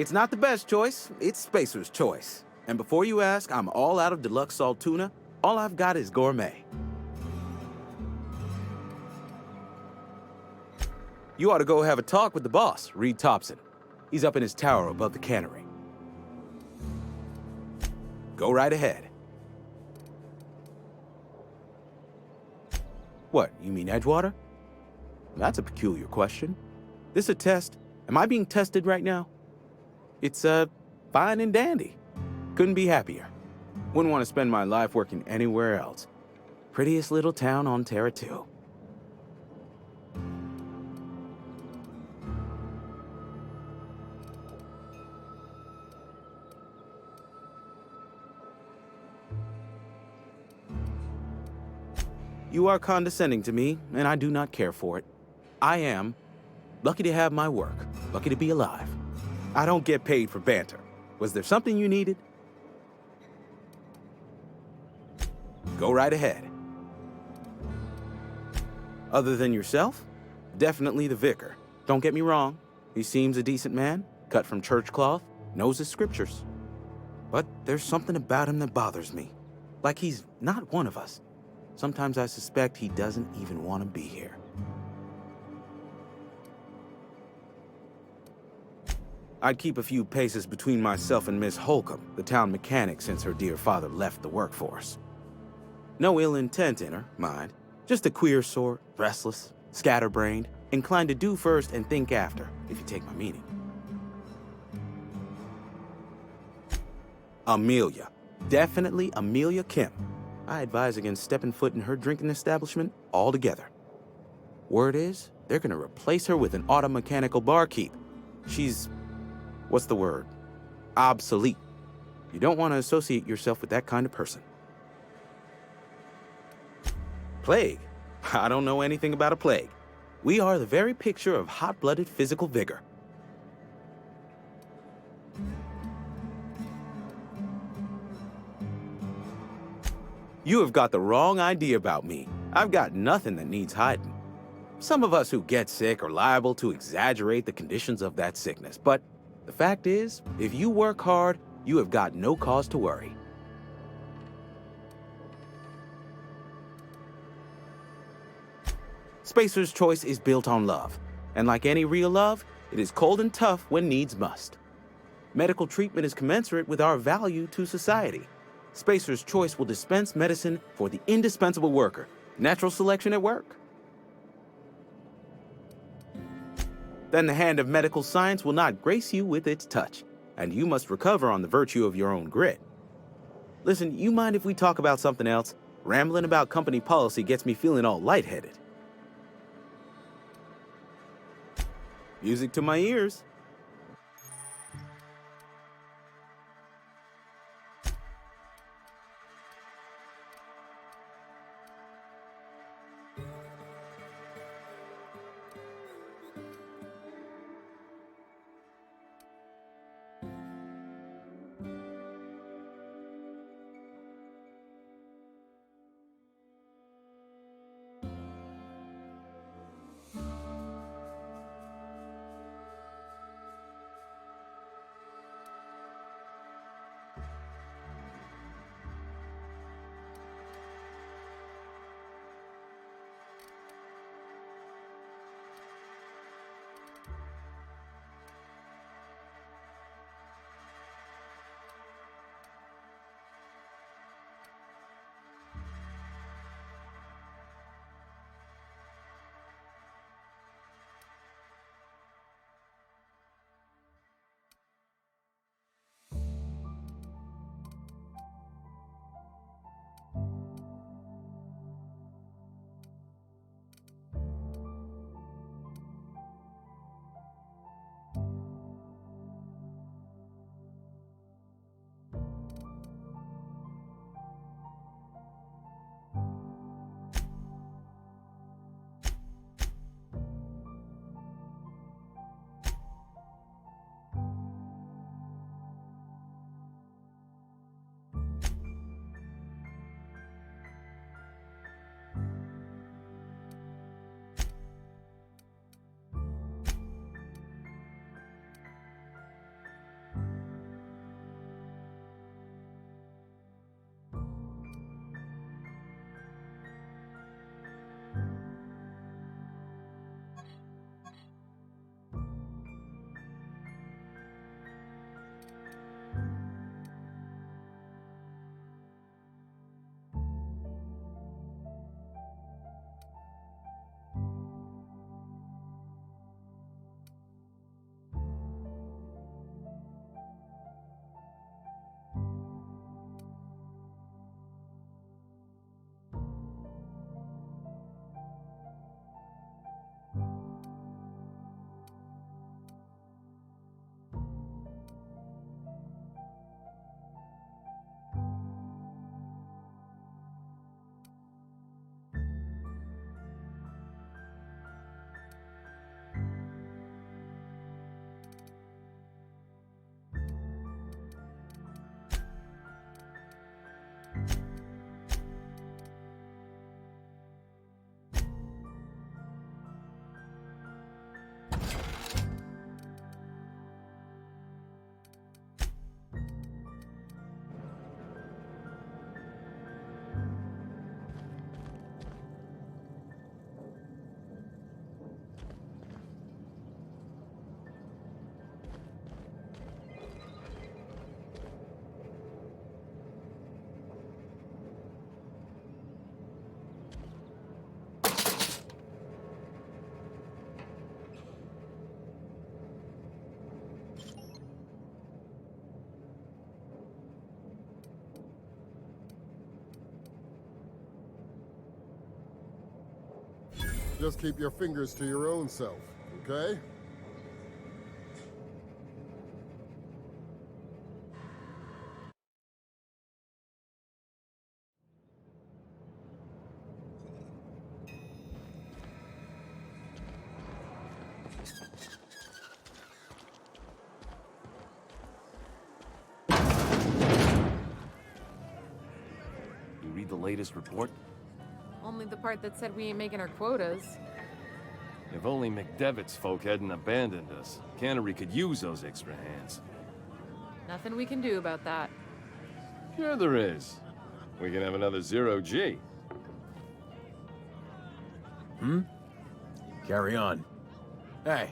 It's not the best choice, it's Spacer's choice. And before you ask, I'm all out of deluxe salt tuna. All I've got is gourmet. You ought to go have a talk with the boss, Reed Thompson. He's up in his tower above the cannery. Go right ahead. What, you mean Edgewater? That's a peculiar question. This a test? Am I being tested right now? It's, fine and dandy. Couldn't be happier. Wouldn't want to spend my life working anywhere else. Prettiest little town on Terra 2. You are condescending to me, and I do not care for it. I am lucky to have my work, lucky to be alive. I don't get paid for banter. Was there something you needed? Go right ahead. Other than yourself? Definitely the vicar. Don't get me wrong. He seems a decent man, cut from church cloth, knows his scriptures. But there's something about him that bothers me. Like he's not one of us. Sometimes I suspect he doesn't even want to be here. I'd keep a few paces between myself and Miss Holcomb, the town mechanic, since her dear father left the workforce. No ill intent in her, mind. Just a queer sort, restless, scatterbrained, inclined to do first and think after, if you take my meaning. Amelia. Definitely Amelia Kim. I advise against stepping foot in her drinking establishment altogether. Word is, they're gonna replace her with an auto-mechanical barkeep. She's, what's the word? Obsolete. You don't want to associate yourself with that kind of person. Plague? I don't know anything about a plague. We are the very picture of hot-blooded physical vigor. You have got the wrong idea about me. I've got nothing that needs hiding. Some of us who get sick are liable to exaggerate the conditions of that sickness, but the fact is, if you work hard, you have got no cause to worry. Spacer's choice is built on love, and like any real love, it is cold and tough when needs must. Medical treatment is commensurate with our value to society. Spacer's choice will dispense medicine for the indispensable worker. Natural selection at work. Then the hand of medical science will not grace you with its touch, and you must recover on the virtue of your own grit. Listen, you mind if we talk about something else? Rambling about company policy gets me feeling all lightheaded. Music to my ears. Just keep your fingers to your own self, okay? You read the latest report? Only the part that said we ain't making our quotas. If only McDevitt's folk hadn't abandoned us. Cannery could use those extra hands. Nothing we can do about that. Sure there is. We can have another zero-G. Carry on. Hey.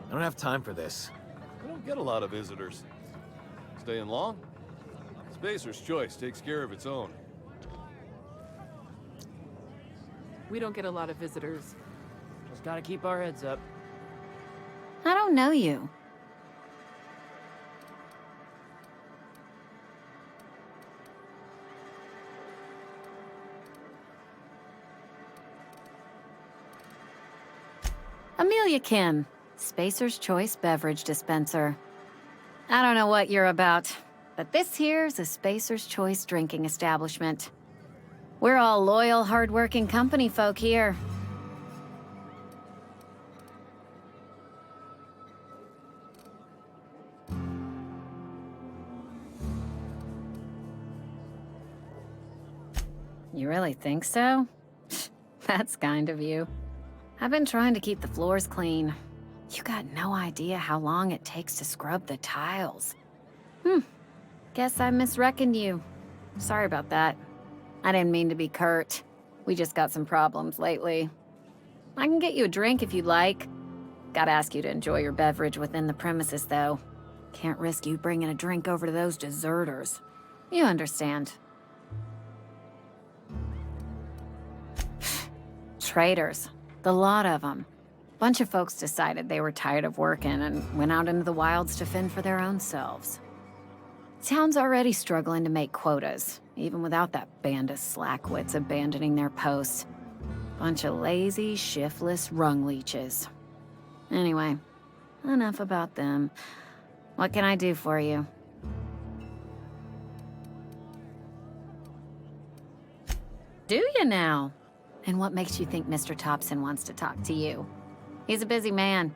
I don't have time for this. We don't get a lot of visitors. Staying long? Spacer's Choice takes care of its own. We don't get a lot of visitors. Just gotta keep our heads up. I don't know you. Amelia Kim, Spacer's Choice Beverage Dispenser. I don't know what you're about, but this here's a Spacer's Choice drinking establishment. We're all loyal, hard-working company folk here. You really think so? That's kind of you. I've been trying to keep the floors clean. You got no idea how long it takes to scrub the tiles. Guess I misreckoned you. Sorry about that. I didn't mean to be curt. We just got some problems lately. I can get you a drink if you'd like. Gotta ask you to enjoy your beverage within the premises, though. Can't risk you bringing a drink over to those deserters. You understand. Traitors. The lot of them. Bunch of folks decided they were tired of working and went out into the wilds to fend for their own selves. Town's already struggling to make quotas, even without that band of slackwits abandoning their posts. Bunch of lazy, shiftless rung leeches. Anyway, enough about them. What can I do for you? Do you now? And what makes you think Mr. Thompson wants to talk to you? He's a busy man.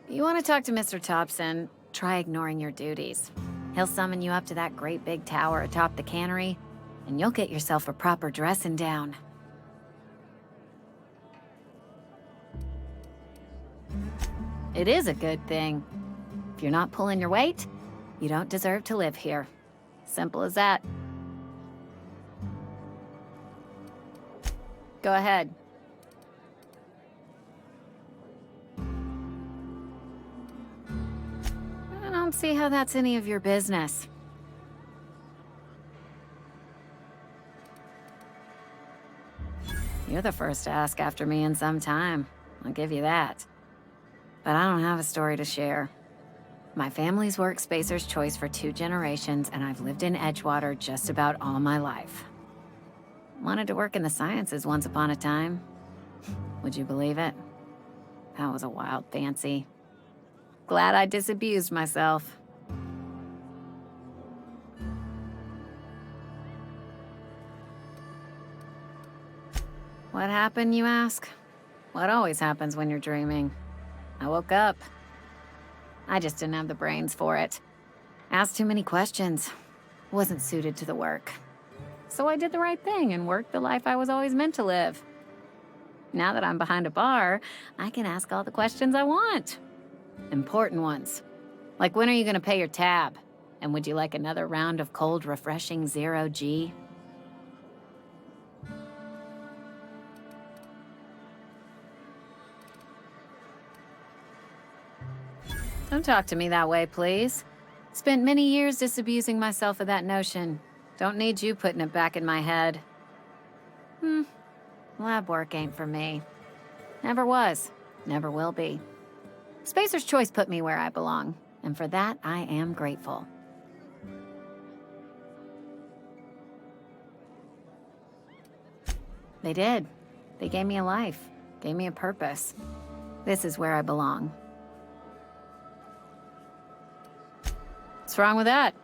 You want to talk to Mr. Thompson, try ignoring your duties. He'll summon you up to that great big tower atop the cannery, and you'll get yourself a proper dressing down. It is a good thing. If you're not pulling your weight, you don't deserve to live here. Simple as that. Go ahead. I don't see how that's any of your business. You're the first to ask after me in some time. I'll give you that. But I don't have a story to share. My family's worked Spacer's Choice for 2 generations, and I've lived in Edgewater just about all my life. Wanted to work in the sciences once upon a time. Would you believe it? That was a wild fancy. Glad I disabused myself. What happened, you ask? What always happens when you're dreaming. I woke up. I just didn't have the brains for it. Asked too many questions. Wasn't suited to the work. So I did the right thing and worked the life I was always meant to live. Now that I'm behind a bar, I can ask all the questions I want. Important ones. Like, when are you gonna pay your tab? And would you like another round of cold, refreshing zero-G? Don't talk to me that way, please. Spent many years disabusing myself of that notion. Don't need you putting it back in my head. Lab work ain't for me. Never was. Never will be. Spacer's Choice put me where I belong, and for that, I am grateful. They did. They gave me a life, gave me a purpose. This is where I belong. What's wrong with that?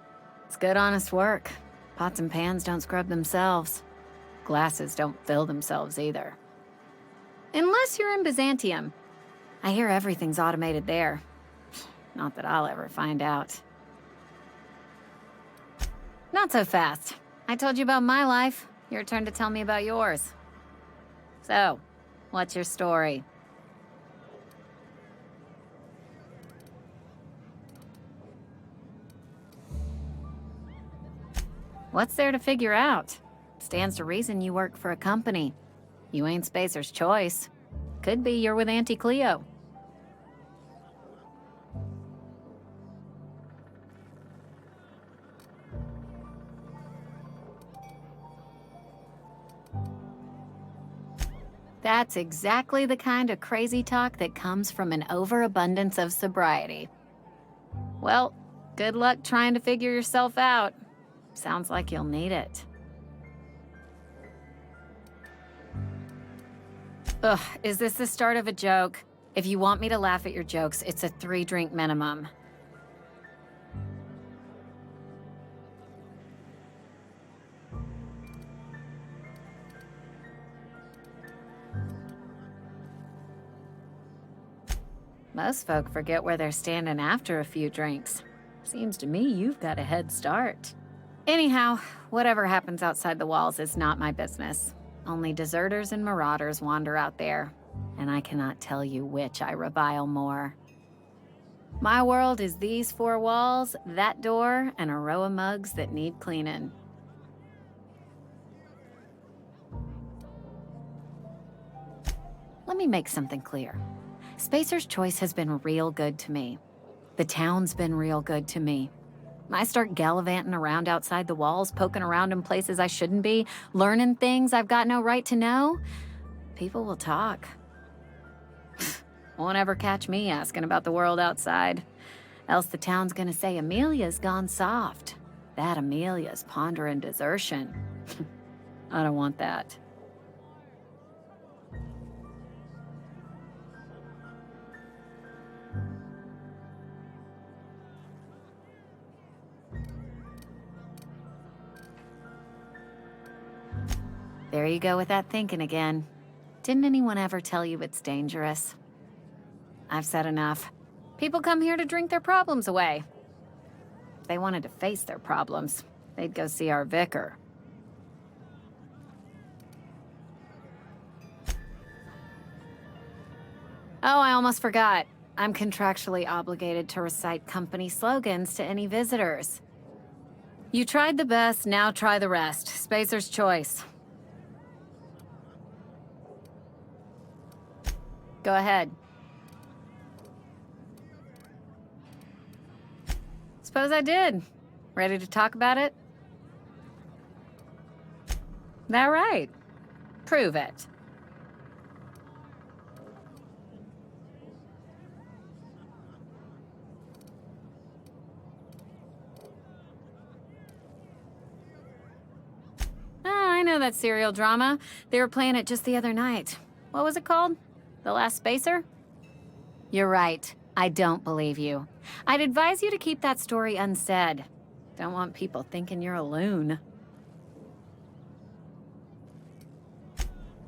It's good, honest work. Pots and pans don't scrub themselves. Glasses don't fill themselves either. Unless you're in Byzantium. I hear everything's automated there. Not that I'll ever find out. Not so fast. I told you about my life. Your turn to tell me about yours. So, what's your story? What's there to figure out? Stands to reason you work for a company. You ain't Spacer's choice. Could be you're with Auntie Cleo. That's exactly the kind of crazy talk that comes from an overabundance of sobriety. Well, good luck trying to figure yourself out. Sounds like you'll need it. Ugh, is this the start of a joke? If you want me to laugh at your jokes, it's a 3-drink minimum. Most folk forget where they're standing after a few drinks. Seems to me you've got a head start. Anyhow, whatever happens outside the walls is not my business. Only deserters and marauders wander out there, and I cannot tell you which I revile more. My world is these 4 walls, that door, and a row of mugs that need cleaning. Let me make something clear. Spacer's Choice has been real good to me. The town's been real good to me. I start gallivanting around outside the walls, poking around in places I shouldn't be, learning things I've got no right to know. People will talk. Won't ever catch me asking about the world outside. Else the town's gonna say Amelia's gone soft. That Amelia's pondering desertion. I don't want that. There you go with that thinking again. Didn't anyone ever tell you it's dangerous? I've said enough. People come here to drink their problems away. If they wanted to face their problems, they'd go see our vicar. Oh, I almost forgot. I'm contractually obligated to recite company slogans to any visitors. You tried the best, now try the rest. Spacer's Choice. Go ahead. Suppose I did. Ready to talk about it? That right? Prove it. I know that serial drama. They were playing it just the other night. What was it called? The Last Spacer? You're right. I don't believe you. I'd advise you to keep that story unsaid. Don't want people thinking you're a loon.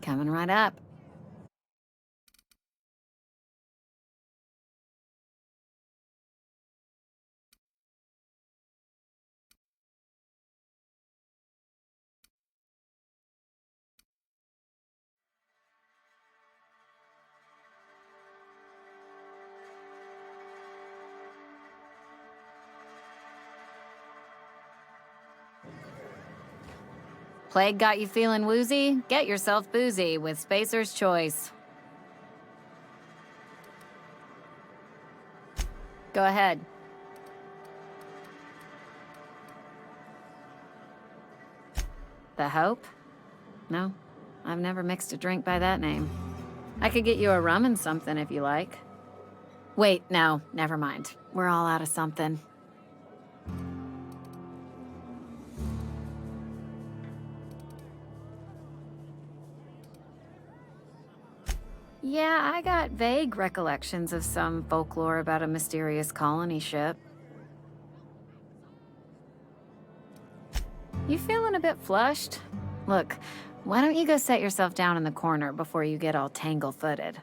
Coming right up. Plague got you feeling woozy? Get yourself boozy with Spacer's Choice. Go ahead. The Hope? No, I've never mixed a drink by that name. I could get you a rum and something if you like. Wait, no, never mind. We're all out of something. Yeah, I got vague recollections of some folklore about a mysterious colony ship. You feeling a bit flushed? Look, why don't you go set yourself down in the corner before you get all tangle-footed?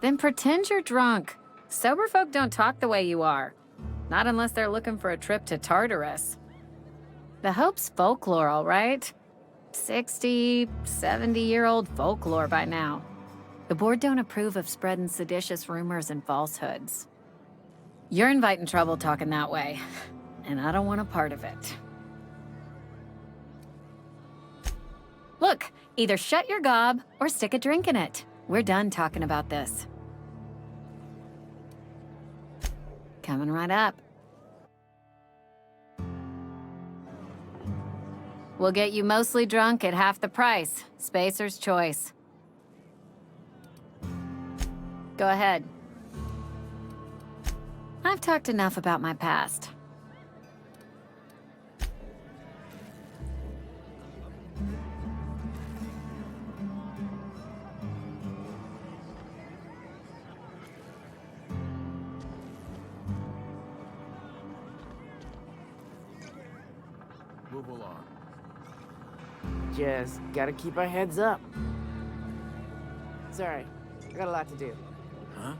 Then pretend you're drunk. Sober folk don't talk the way you are. Not unless they're looking for a trip to Tartarus. The Hope's folklore, all right? 60, 70-year-old folklore by now. The board don't approve of spreading seditious rumors and falsehoods. You're inviting trouble talking that way, and I don't want a part of it. Look, either shut your gob or stick a drink in it. We're done talking about this. Coming right up. We'll get you mostly drunk at half the price. Spacer's choice. Go ahead. I've talked enough about my past. Move along. Just gotta keep our heads up. Sorry, I got a lot to do. Huh?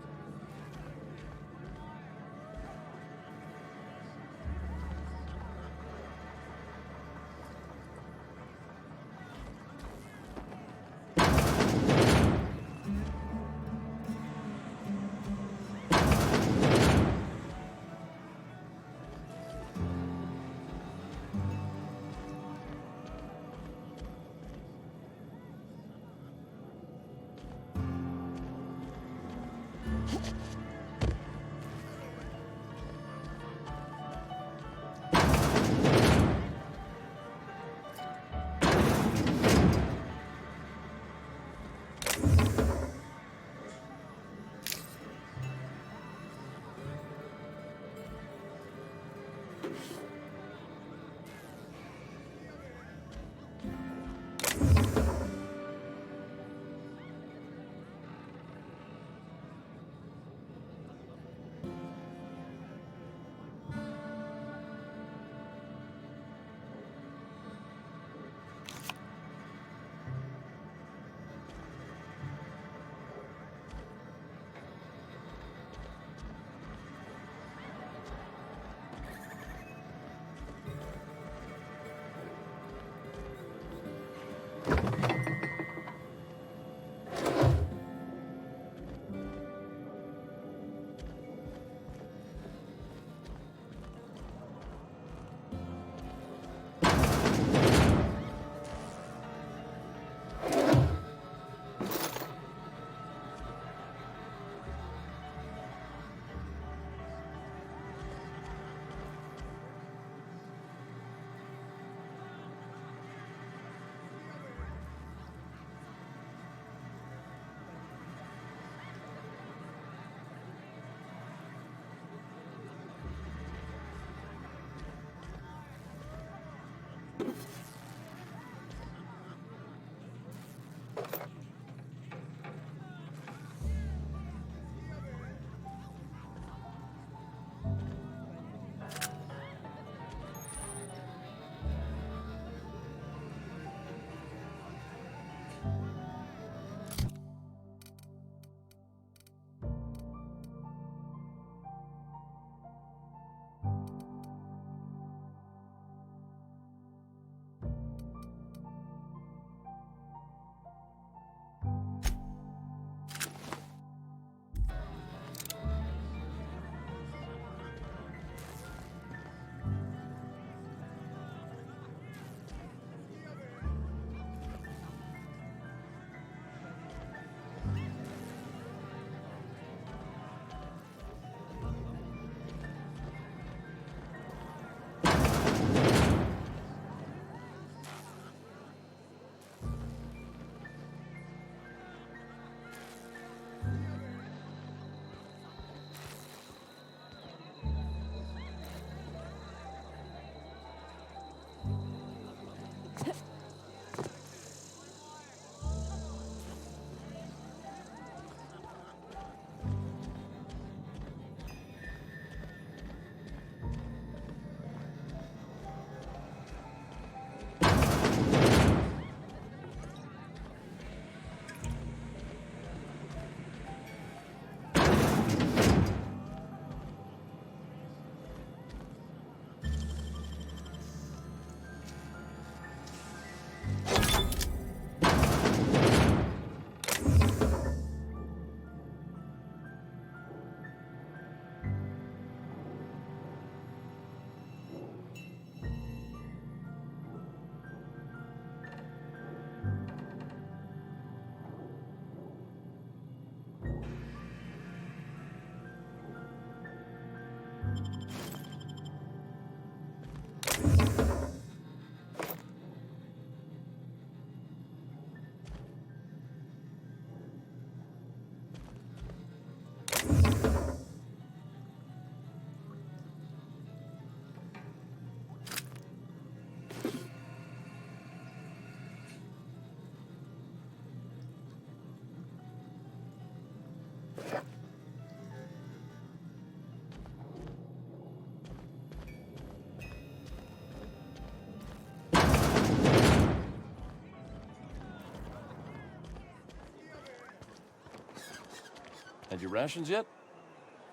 Had your rations yet?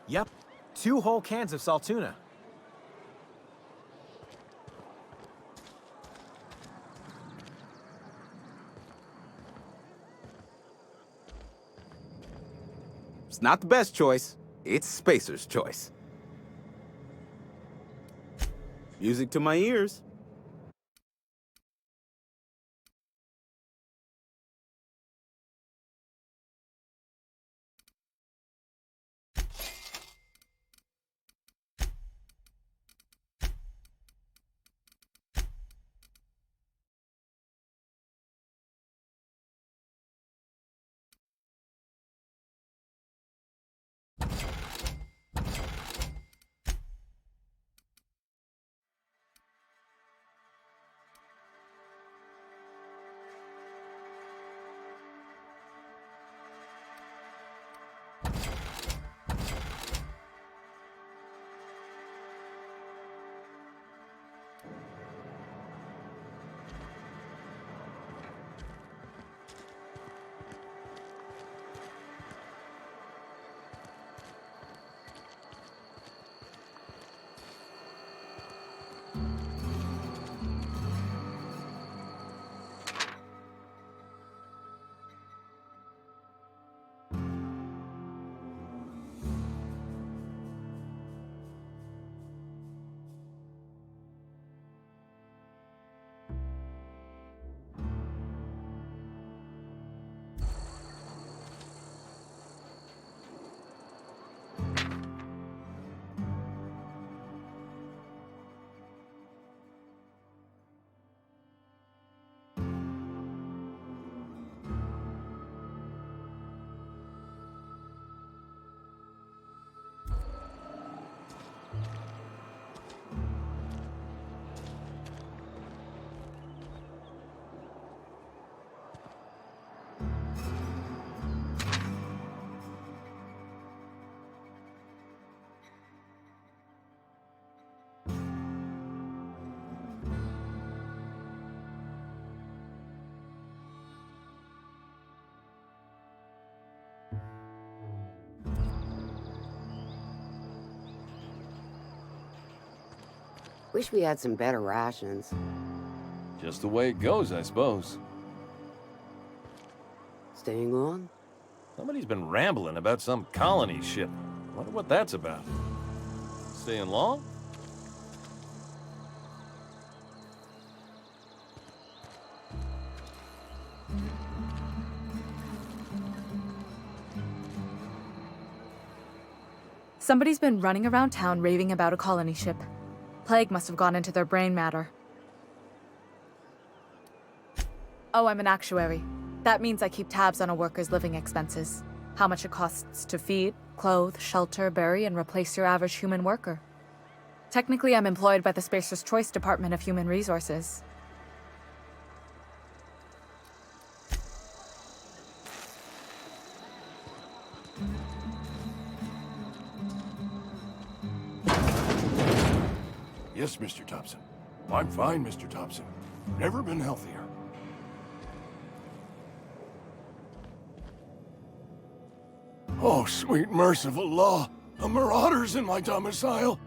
Yep. 2 whole cans of salt tuna. It's not the best choice. It's Spacer's choice. Music to my ears. Wish we had some better rations. Just the way it goes, I suppose. Staying long? Somebody's been rambling about some colony ship. Wonder what that's about. Staying long? Somebody's been running around town raving about a colony ship. Plague must have gone into their brain matter. Oh, I'm an actuary. That means I keep tabs on a worker's living expenses. How much it costs to feed, clothe, shelter, bury, and replace your average human worker. Technically, I'm employed by the Spacer's Choice Department of Human Resources. Yes, Mr. Thompson. I'm fine, Mr. Thompson. Never been healthier. Oh, sweet merciful law! A marauder's in my domicile!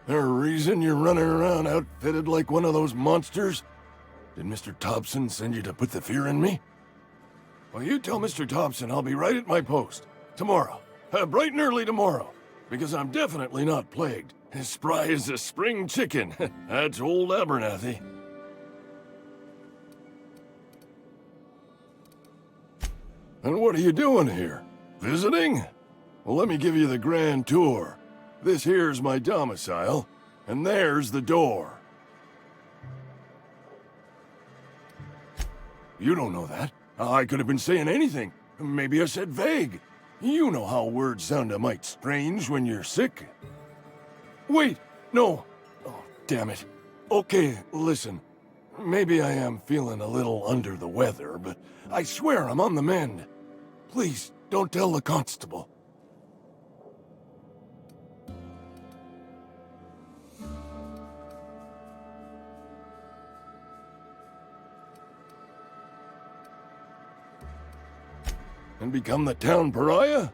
There a reason you're running around outfitted like one of those monsters? Did Mr. Thompson send you to put the fear in me? Well, you tell Mr. Thompson I'll be right at my post. Tomorrow. Bright and early tomorrow. Because I'm definitely not plagued. As spry as a spring chicken. That's old Abernathy. And what are you doing here? Visiting? Well, let me give you the grand tour. This here's my domicile, and there's the door. You don't know that. I could have been saying anything. Maybe I said vague. You know how words sound a mite strange when you're sick. Wait, no. Oh, damn it. Okay, listen. Maybe I am feeling a little under the weather, but I swear I'm on the mend. Please, don't tell the constable. And become the town pariah?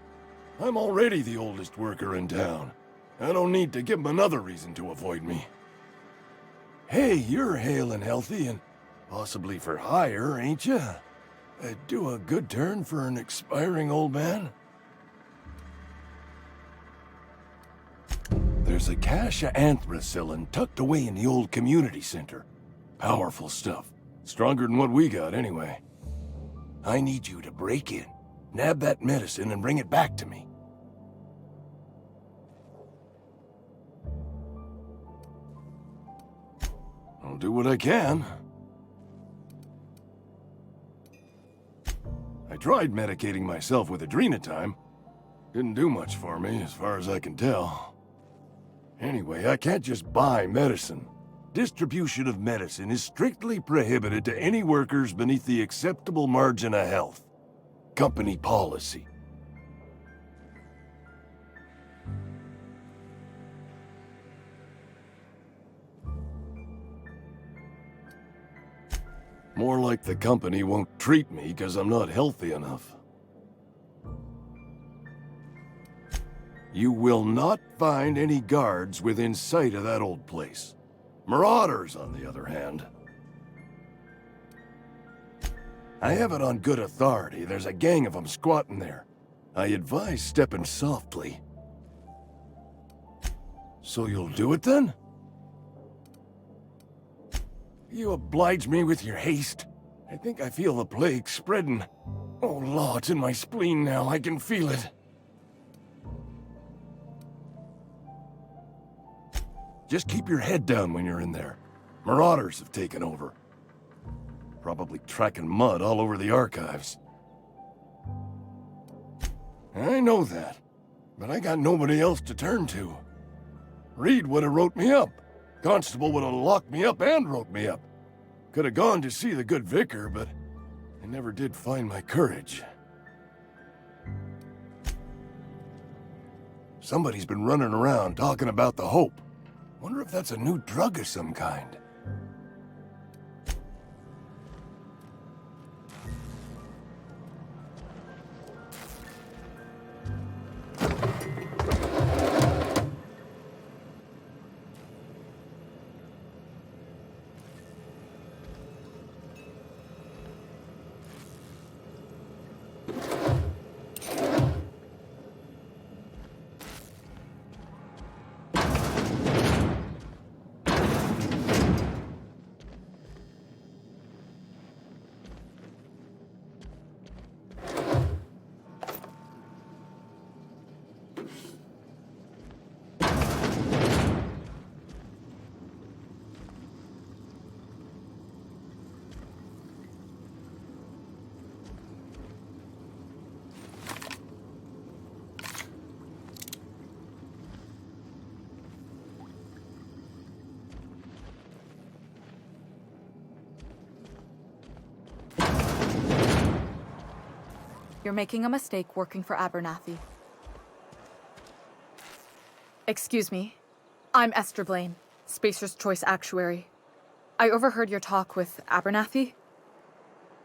I'm already the oldest worker in town. I don't need to give them another reason to avoid me. Hey, you're hale and healthy and possibly for hire, ain't ya? Do a good turn for an expiring old man? There's a cache of anthracillin tucked away in the old community center. Powerful stuff. Stronger than what we got, anyway. I need you to break in, nab that medicine, and bring it back to me. I'll do what I can. I tried medicating myself with adrenatime. Didn't do much for me, as far as I can tell. Anyway, I can't just buy medicine. Distribution of medicine is strictly prohibited to any workers beneath the acceptable margin of health. Company policy. More like the company won't treat me because I'm not healthy enough. You will not find any guards within sight of that old place. Marauders, on the other hand. I have it on good authority. There's a gang of them squatting there. I advise stepping softly. So you'll do it then? You oblige me with your haste. I think I feel the plague spreading. Oh, law, it's in my spleen now. I can feel it. Just keep your head down when you're in there. Marauders have taken over. Probably tracking mud all over the archives. I know that, but I got nobody else to turn to. Reed would have wrote me up. Constable would have locked me up and wrote me up. Could have gone to see the good vicar, but I never did find my courage. Somebody's been running around talking about the Hope. Wonder if that's a new drug of some kind. You're making a mistake working for Abernathy. Excuse me. I'm Esther Blaine, Spacer's Choice Actuary. I overheard your talk with Abernathy.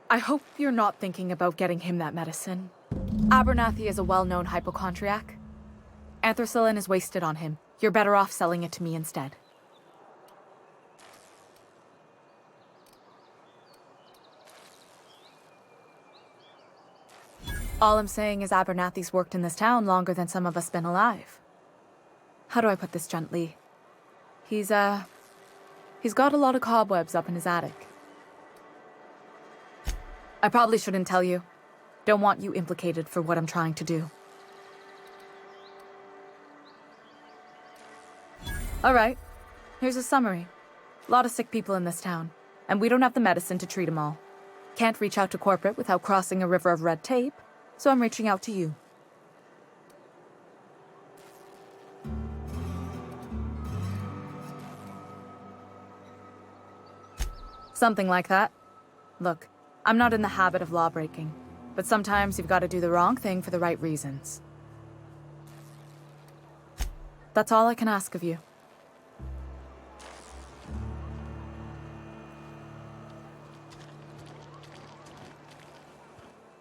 I hope you're not thinking about getting him that medicine. Abernathy is a well-known hypochondriac. Anthracillin is wasted on him. You're better off selling it to me instead. All I'm saying is Abernathy's worked in this town longer than some of us been alive. How do I put this gently? He's got a lot of cobwebs up in his attic. I probably shouldn't tell you. Don't want you implicated for what I'm trying to do. All right, here's a summary. A lot of sick people in this town, and we don't have the medicine to treat them all. Can't reach out to corporate without crossing a river of red tape, so I'm reaching out to you. Something like that. Look, I'm not in the habit of law-breaking, but sometimes you've got to do the wrong thing for the right reasons. That's all I can ask of you.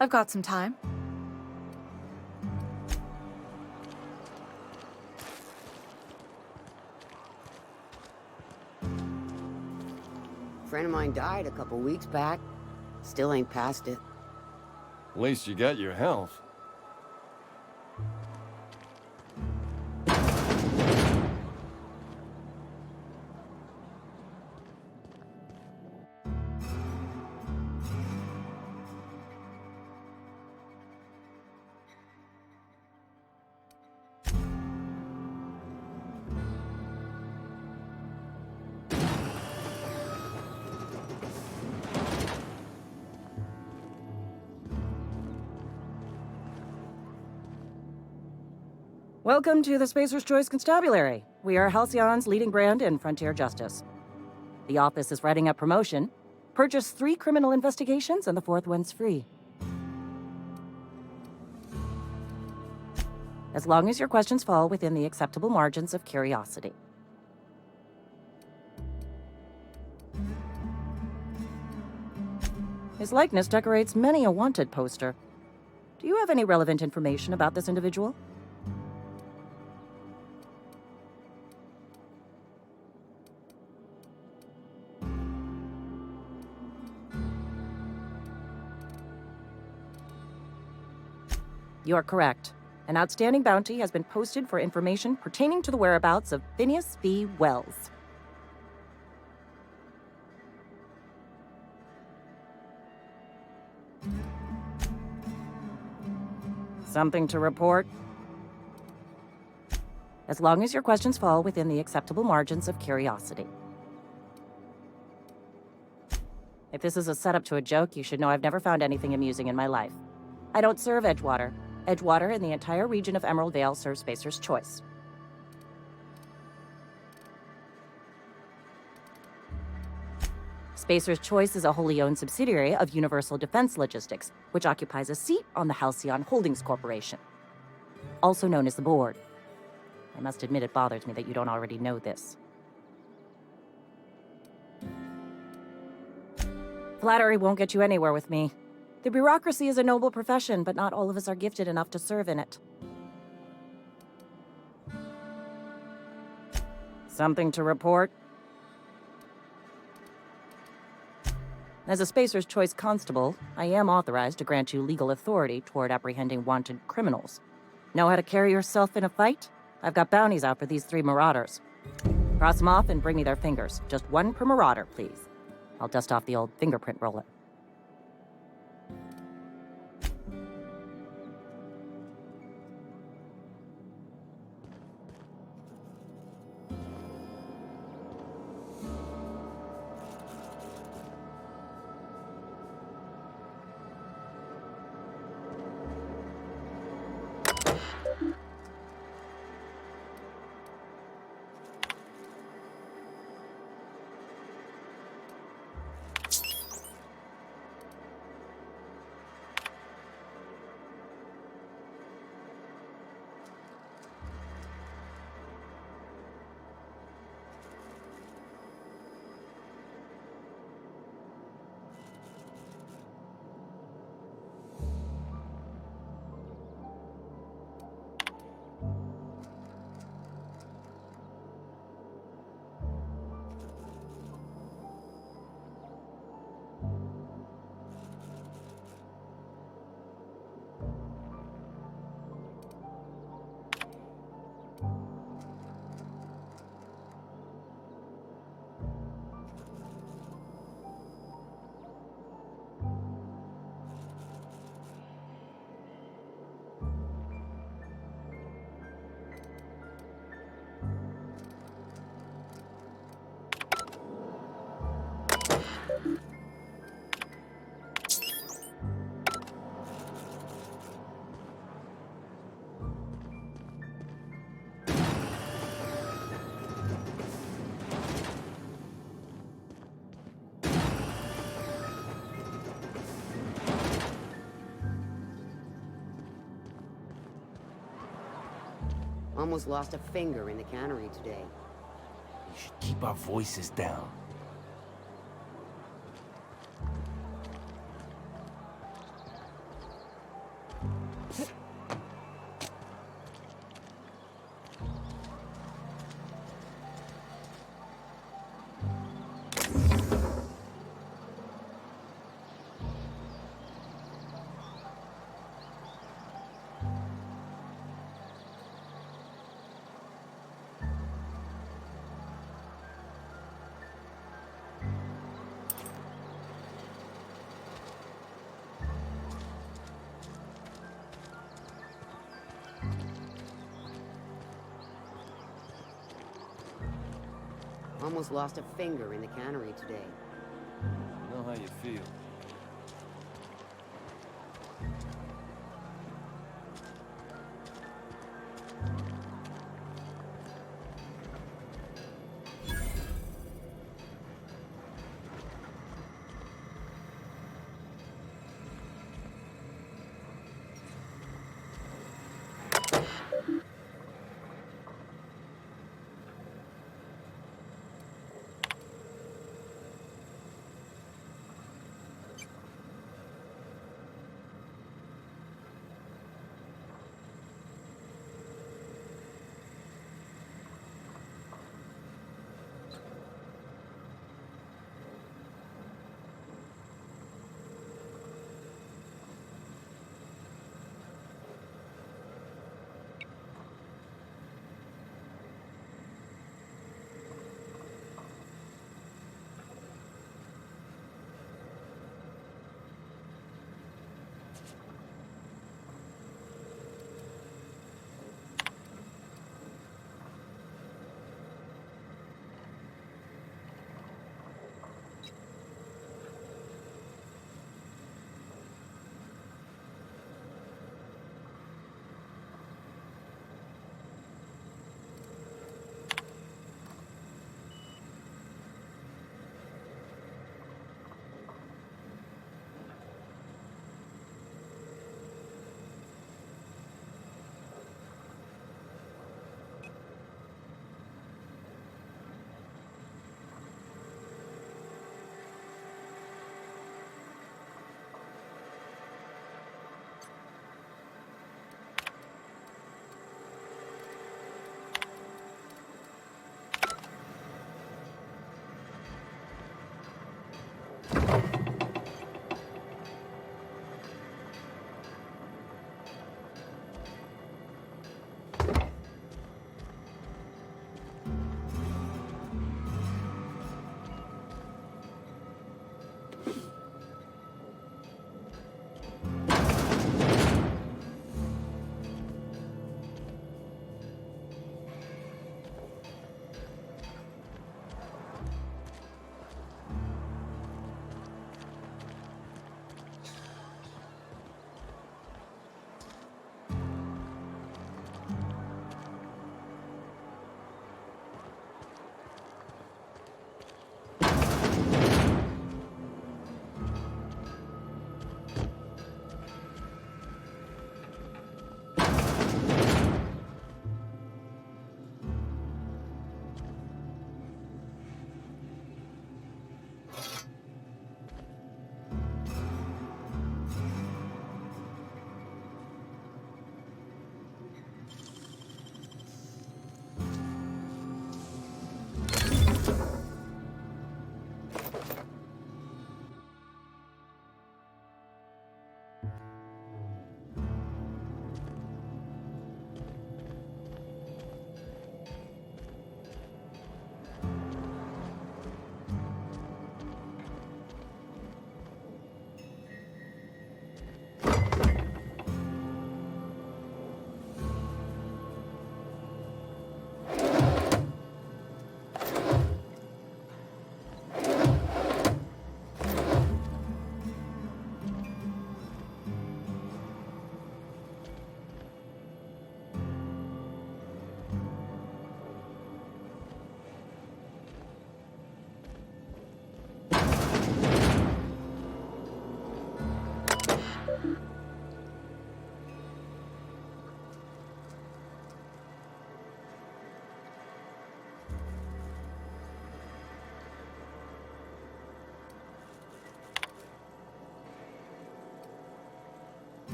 I've got some time. friend of mine died a couple weeks back. Still ain't past it. At least you got your health. Welcome to the Spacer's Choice Constabulary. We are Halcyon's leading brand in frontier justice. The office is writing up promotion. Purchase 3 criminal investigations and the 4th one's free. As long as your questions fall within the acceptable margins of curiosity. His likeness decorates many a wanted poster. Do you have any relevant information about this individual? You are correct. An outstanding bounty has been posted for information pertaining to the whereabouts of Phineas B. Wells. Something to report? As long as your questions fall within the acceptable margins of curiosity. If this is a setup to a joke, you should know I've never found anything amusing in my life. I don't serve Edgewater. Edgewater and the entire region of Emerald Vale serve Spacer's Choice. Spacer's Choice is a wholly owned subsidiary of Universal Defense Logistics, which occupies a seat on the Halcyon Holdings Corporation, also known as the Board. I must admit it bothers me that you don't already know this. Flattery won't get you anywhere with me. The bureaucracy is a noble profession, but not all of us are gifted enough to serve in it. Something to report? As a Spacer's Choice constable, I am authorized to grant you legal authority toward apprehending wanted criminals. Know how to carry yourself in a fight? I've got bounties out for these 3 marauders. Cross them off and bring me their fingers. Just 1 per marauder, please. I'll dust off the old fingerprint roller. Almost lost a finger in the cannery today. We should keep our voices down. almost lost a finger in the cannery today. I know how you feel.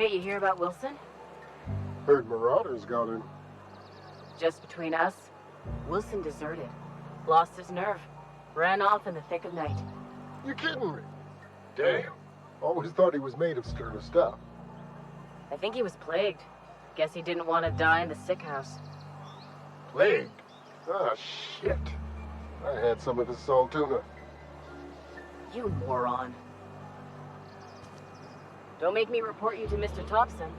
Hey, you hear about Wilson? Heard Marauders got him. Just between us, Wilson deserted. Lost his nerve. Ran off in the thick of night. You kidding me? Damn. Always thought he was made of sterner stuff. I think he was plagued. Guess he didn't want to die in the sick house. Plague? Ah, shit. I had some of his salt tuna. You moron. Don't make me report you to Mr. Thompson.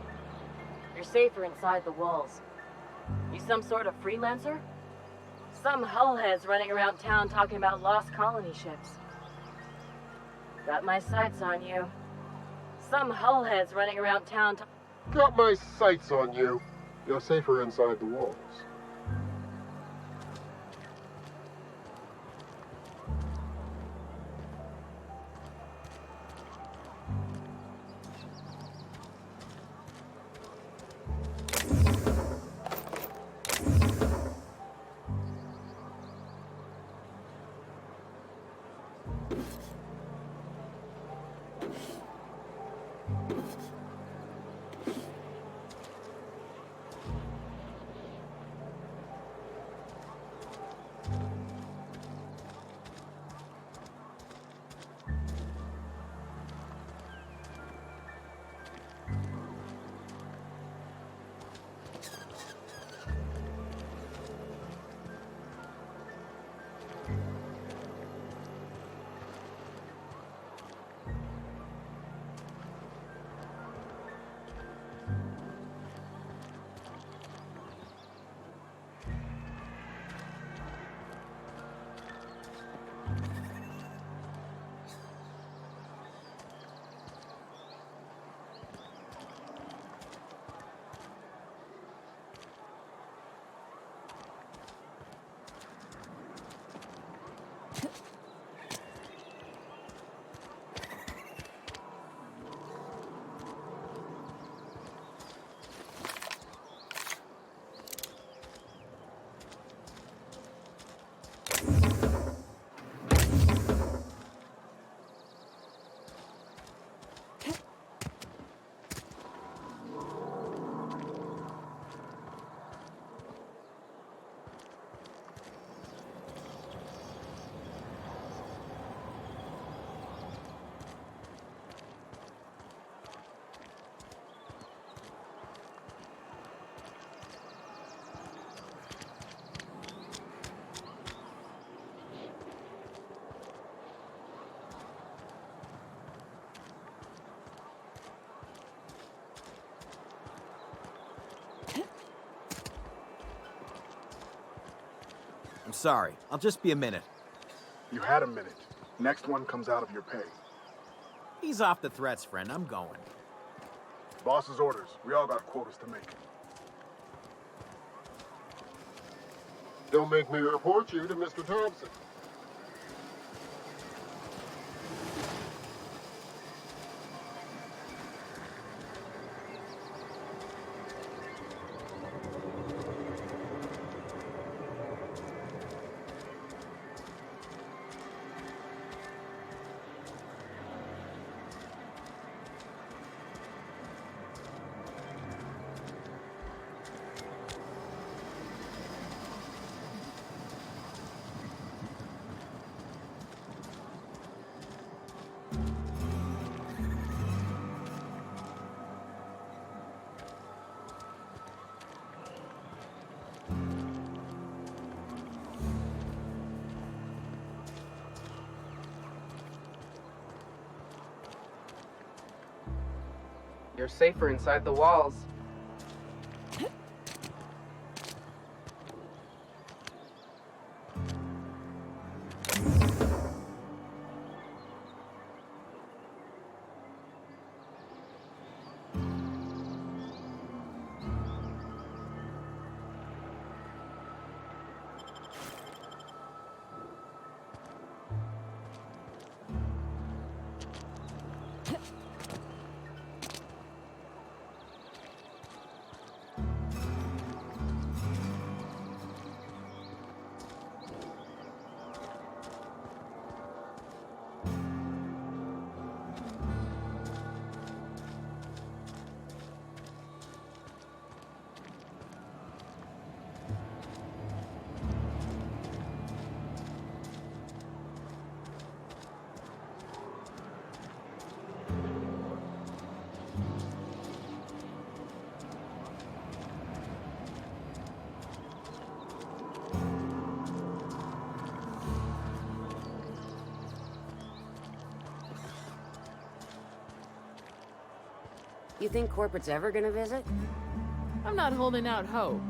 You're safer inside the walls. You some sort of freelancer? Some hullheads running around town talking about lost colony ships. Got my sights on you. Some hullheads running around town Got my sights on you. You're safer inside the walls. I'm sorry. I'll just be a minute. You had a minute. Next one comes out of your pay. Ease off the threats, friend. I'm going. Boss's orders. We all got quotas to make. Don't make me report you to Mr. Thompson. You're safer inside the walls. You think corporate's ever gonna visit? I'm not holding out hope.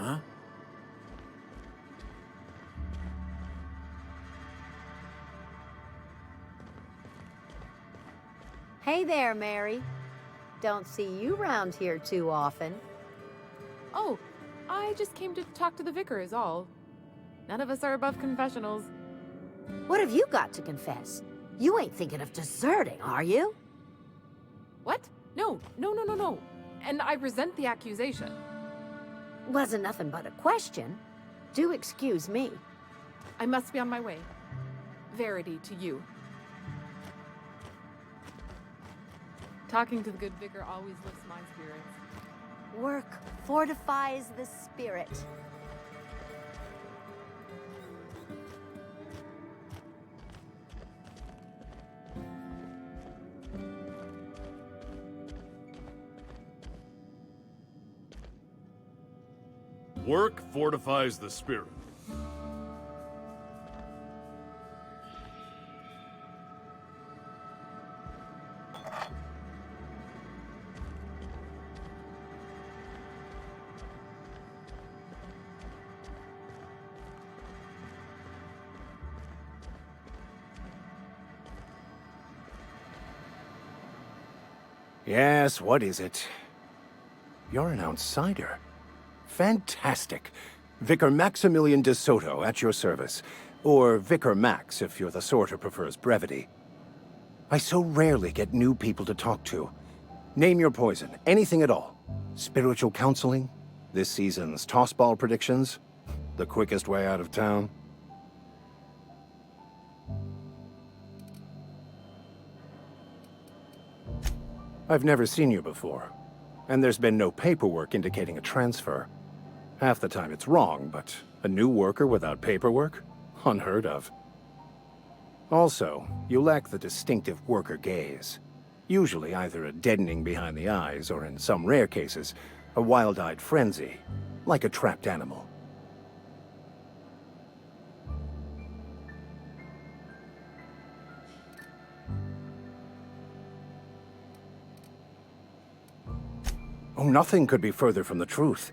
Huh? Hey there, Mary. Don't see you round here too often. Oh, I just came to talk to the vicar is all. None of us are above confessionals. What have you got to confess? You ain't thinking of deserting, are you? What? No. And I resent the accusation. Wasn't nothing but a question. Do excuse me. I must be on my way. Verity to you. Talking to the good vicar always lifts my spirits. Work fortifies the spirit. Work fortifies the spirit. Yes, what is it? You're an outsider. Fantastic. Vicar Maximilian de Soto, at your service. Or Vicar Max, if you're the sort who prefers brevity. I so rarely get new people to talk to. Name your poison, anything at all. Spiritual counseling? This season's tossball predictions? The quickest way out of town? I've never seen you before, and there's been no paperwork indicating a transfer. Half the time it's wrong, but a new worker without paperwork? Unheard of. Also, you lack the distinctive worker gaze. Usually either a deadening behind the eyes, or in some rare cases, a wild-eyed frenzy, like a trapped animal. Oh, nothing could be further from the truth.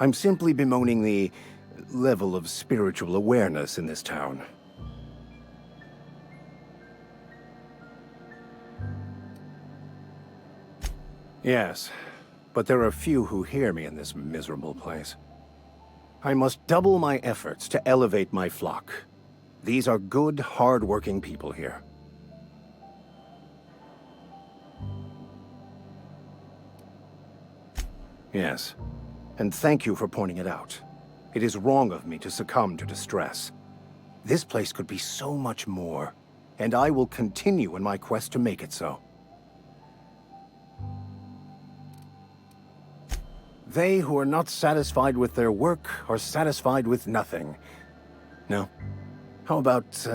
I'm simply bemoaning the level of spiritual awareness in this town. Yes, but there are few who hear me in this miserable place. I must double my efforts to elevate my flock. These are good, hard-working people here. Yes, and thank you for pointing it out. It is wrong of me to succumb to distress. This place could be so much more, and I will continue in my quest to make it so. They who are not satisfied with their work are satisfied with nothing. No? How about,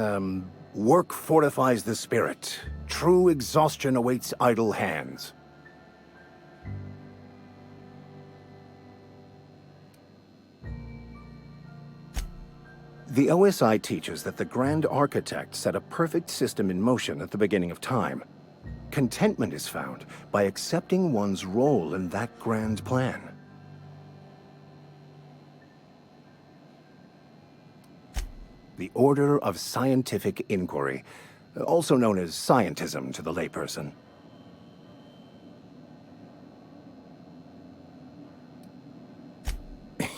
work fortifies the spirit. True exhaustion awaits idle hands. The OSI teaches that the Grand Architect set a perfect system in motion at the beginning of time. Contentment is found by accepting one's role in that grand plan. The Order of Scientific Inquiry, also known as scientism to the layperson.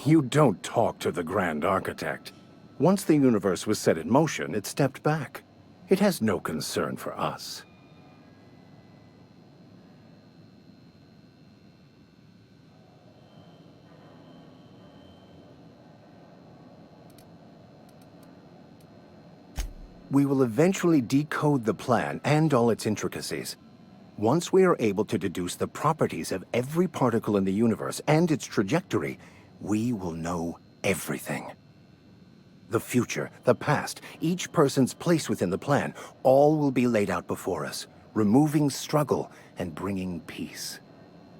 You don't talk to the Grand Architect. Once the universe was set in motion, it stepped back. It has no concern for us. We will eventually decode the plan and all its intricacies. Once we are able to deduce the properties of every particle in the universe and its trajectory, we will know everything. The future, the past, each person's place within the plan, all will be laid out before us, removing struggle and bringing peace.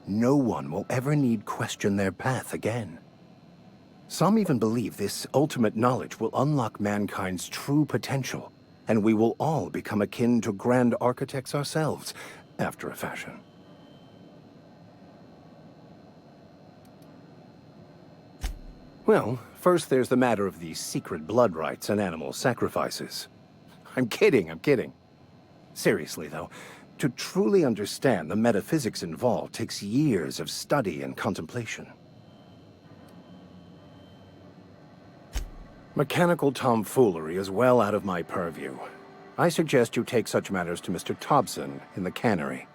No one will ever need question their path again. Some even believe this ultimate knowledge will unlock mankind's true potential, and we will all become akin to grand architects ourselves, after a fashion. Well, first there's the matter of the secret blood rites and animal sacrifices. I'm kidding. Seriously, though, to truly understand the metaphysics involved takes years of study and contemplation. Mechanical tomfoolery is well out of my purview. I suggest you take such matters to Mr. Thompson in the cannery.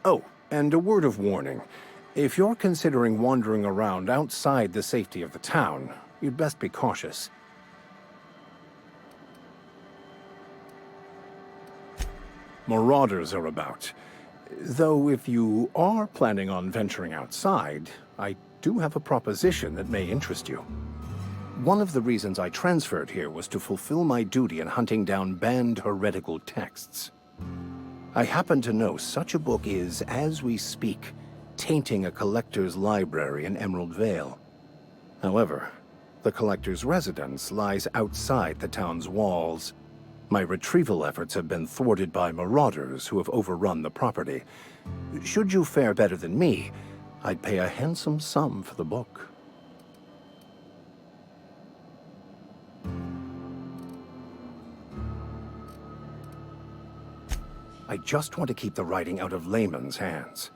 Oh, and a word of warning. If you're considering wandering around outside the safety of the town, you'd best be cautious. Marauders are about. Though if you are planning on venturing outside, I do have a proposition that may interest you. One of the reasons I transferred here was to fulfill my duty in hunting down banned heretical texts. I happen to know such a book is, as we speak, tainting a collector's library in Emerald Vale. However, the collector's residence lies outside the town's walls. My retrieval efforts have been thwarted by marauders who have overrun the property. Should you fare better than me, I'd pay a handsome sum for the book. I just want to keep the writing out of layman's hands.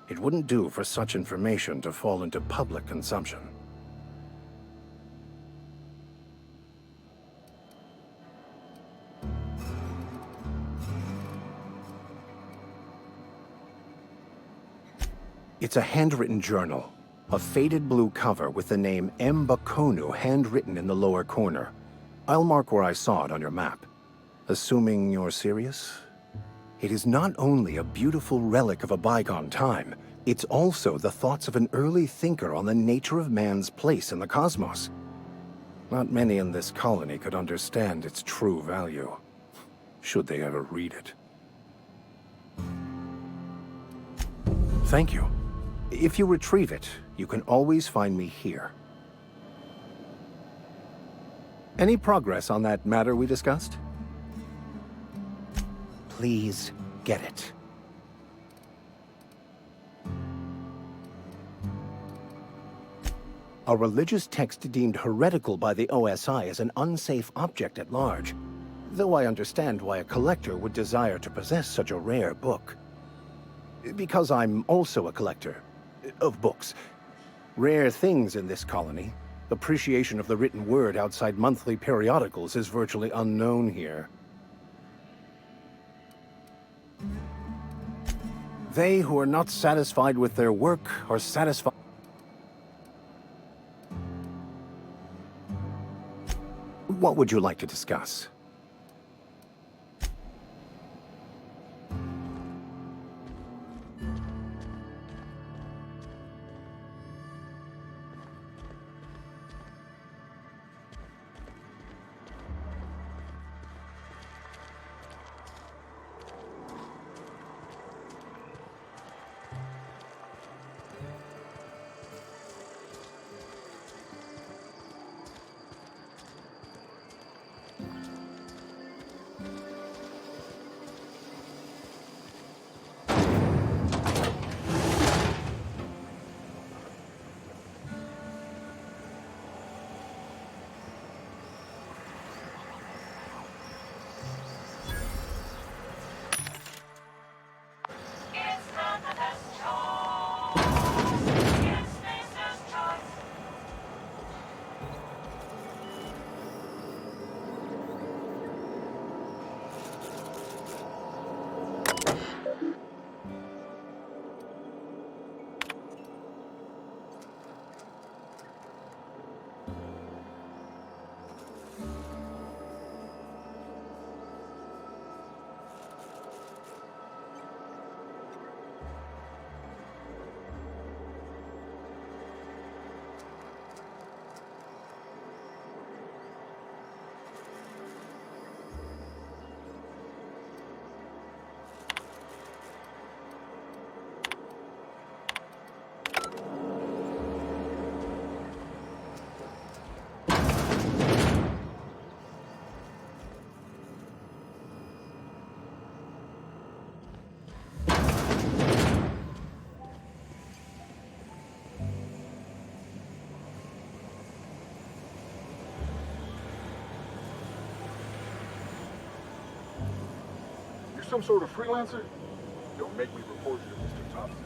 It wouldn't do for such information to fall into public consumption. It's a handwritten journal, a faded blue cover with the name M. Bakonu handwritten in the lower corner. I'll mark where I saw it on your map. Assuming you're serious? It is not only a beautiful relic of a bygone time, it's also the thoughts of an early thinker on the nature of man's place in the cosmos. Not many in this colony could understand its true value, should they ever read it. Thank you. If you retrieve it, you can always find me here. Any progress on that matter we discussed? Please get it. A religious text deemed heretical by the OSI is an unsafe object at large, though I understand why a collector would desire to possess such a rare book. Because I'm also a collector of books. Rare things in this colony. Appreciation of the written word outside monthly periodicals is virtually unknown here. They who are not satisfied with their work are satisfied. What would you like to discuss? some sort of freelancer? Don't make me report you to Mr. Thompson.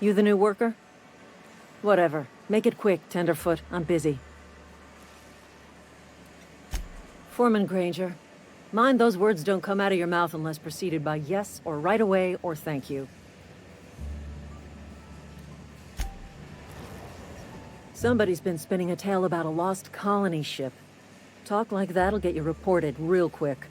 You the new worker? Whatever. Make it quick, Tenderfoot. I'm busy. Foreman Granger. Mind those words don't come out of your mouth unless preceded by yes, or right away, or thank you. Somebody's been spinning a tale about a lost colony ship. Talk like that'll get you reported real quick.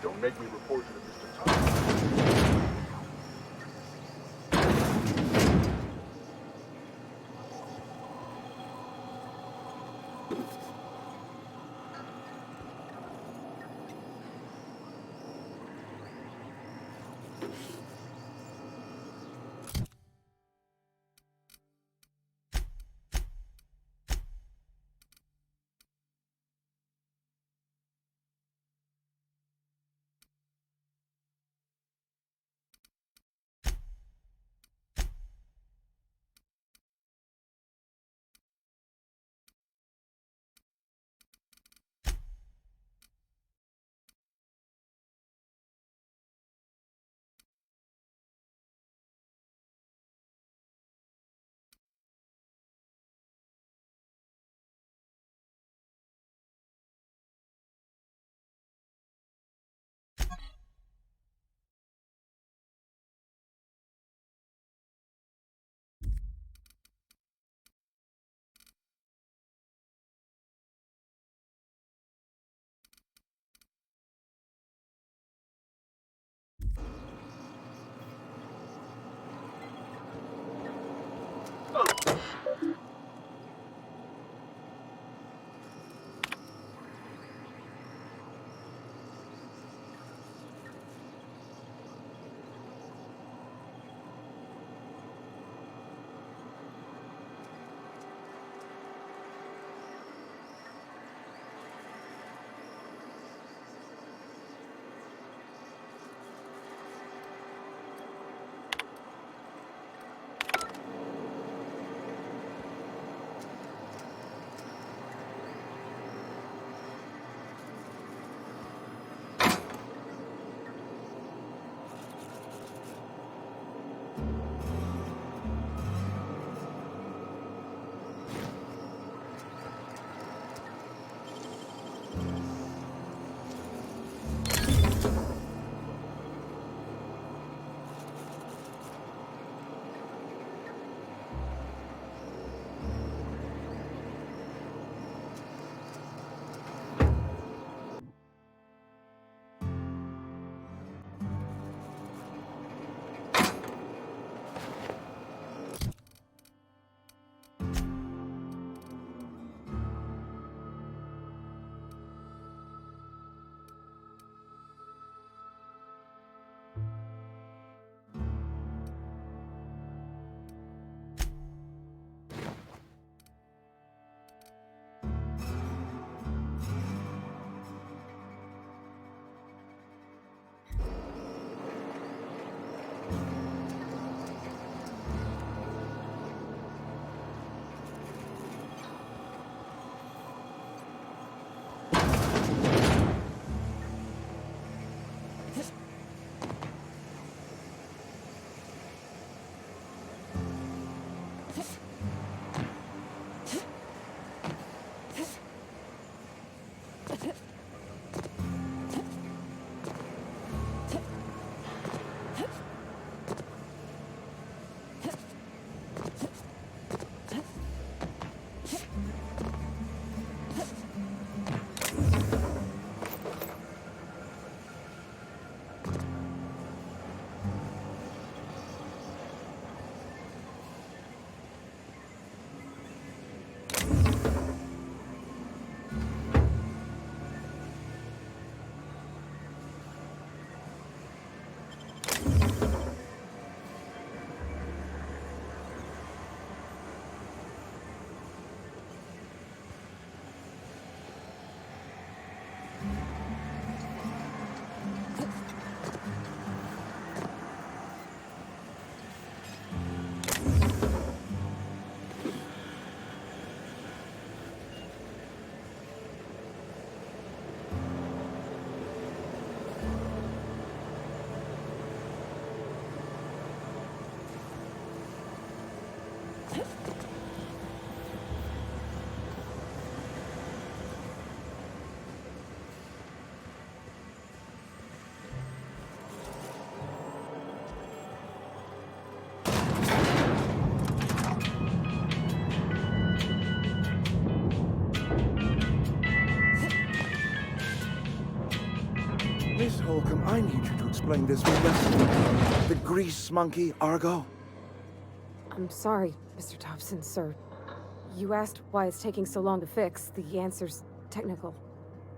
Don't make me report you to Mr. Thompson. Miss Holcomb, I need you to explain this with less the grease monkey, Argo. I'm sorry, Mr. Thompson, sir. You asked why it's taking so long to fix. The answer's technical.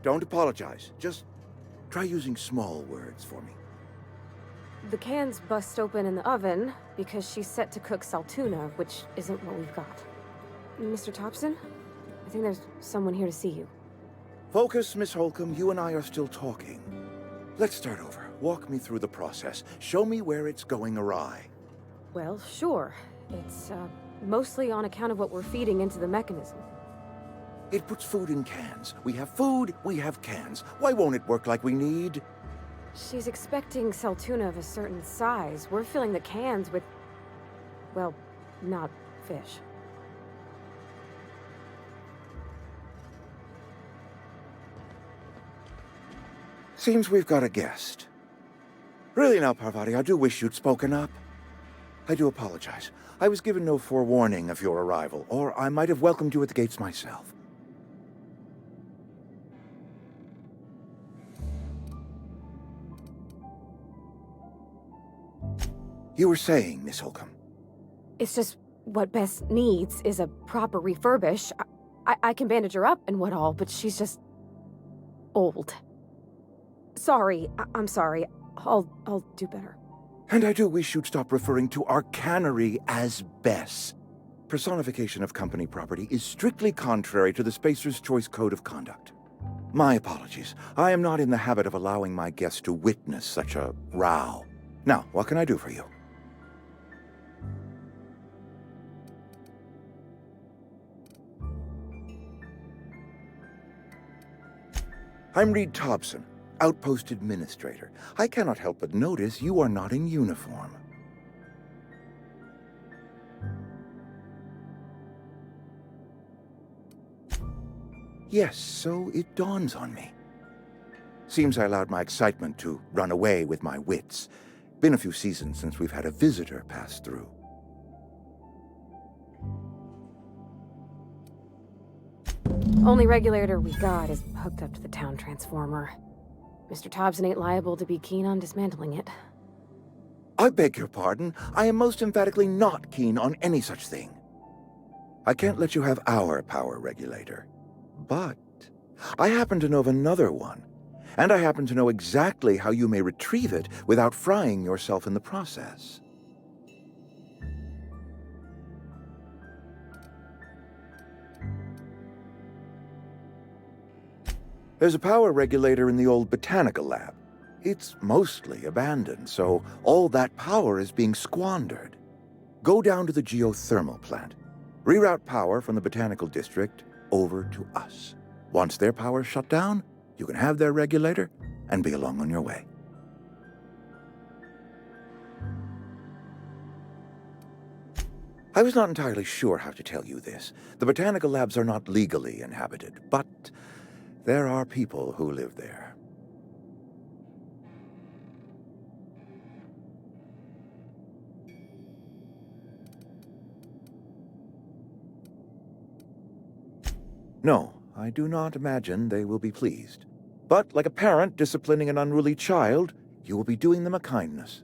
Don't apologize. Just try using small words for me. The cans bust open in the oven because she's set to cook saltuna, which isn't what we've got. Mr. Thompson, I think there's someone here to see you. Focus, Miss Holcomb. You and I are still talking. Let's start over. Walk me through the process. Show me where it's going awry. Well, sure. It's, mostly on account of what we're feeding into the mechanism. It puts food in cans. We have food, we have cans. Why won't it work like we need? She's expecting saltuna of a certain size. We're filling the cans with, well, not fish. Seems we've got a guest. Really now, Parvati, I do wish you'd spoken up. I do apologize. I was given no forewarning of your arrival, or I might have welcomed you at the gates myself. You were saying, Miss Holcomb. It's just what Bess needs is a proper refurbish. I can bandage her up and what all, but she's just old. Sorry, I'm sorry. I'll do better. And I do wish you'd stop referring to our cannery as Bess. Personification of company property is strictly contrary to the Spacer's Choice Code of Conduct. My apologies. I am not in the habit of allowing my guests to witness such a row. Now, what can I do for you? I'm Reed Thompson, Outpost Administrator. I cannot help but notice you are not in uniform. Yes, so it dawns on me. Seems I allowed my excitement to run away with my wits. Been a few seasons since we've had a visitor pass through. Only regulator we got is hooked up to the town transformer. Mr. Thompson ain't liable to be keen on dismantling it. I beg your pardon. I am most emphatically not keen on any such thing. I can't let you have our power regulator. But I happen to know of another one. And I happen to know exactly how you may retrieve it without frying yourself in the process. There's a power regulator in the old botanical lab. It's mostly abandoned, so all that power is being squandered. Go down to the geothermal plant. Reroute power from the botanical district over to us. Once their power's shut down, you can have their regulator and be along on your way. I was not entirely sure how to tell you this. The botanical labs are not legally inhabited, but there are people who live there. No, I do not imagine they will be pleased. But like a parent disciplining an unruly child, you will be doing them a kindness.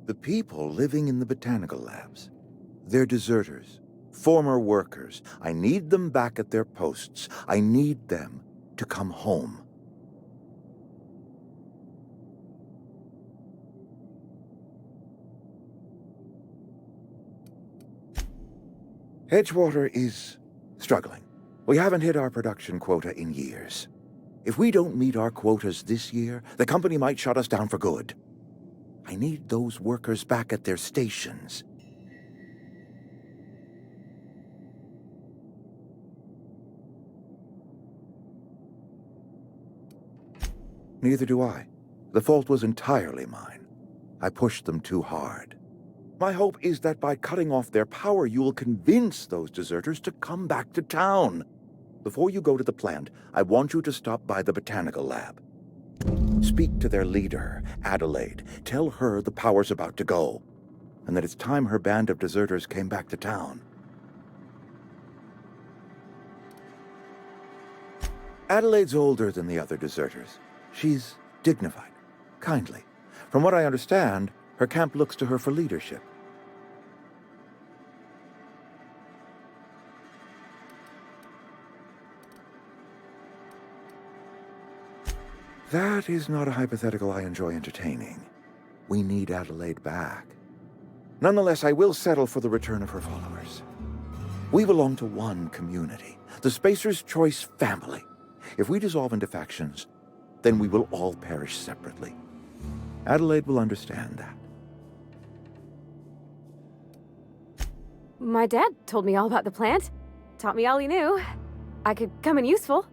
The people living in the botanical labs, they're deserters, former workers. I need them back at their posts. I need them to come home. Edgewater is struggling. We haven't hit our production quota in years. If we don't meet our quotas this year, the company might shut us down for good. I need those workers back at their stations. Neither do I. The fault was entirely mine. I pushed them too hard. My hope is that by cutting off their power, you will convince those deserters to come back to town. Before you go to the plant, I want you to stop by the botanical lab. Speak to their leader, Adelaide. Tell her the power's about to go, and that it's time her band of deserters came back to town. Adelaide's older than the other deserters. She's dignified, kindly. From what I understand, her camp looks to her for leadership. That is not a hypothetical I enjoy entertaining. We need Adelaide back. Nonetheless, I will settle for the return of her followers. We belong to one community, the Spacer's Choice family. If we dissolve into factions, then we will all perish separately. Adelaide will understand that. My dad told me all about the plant. Taught me all he knew. I could come in useful.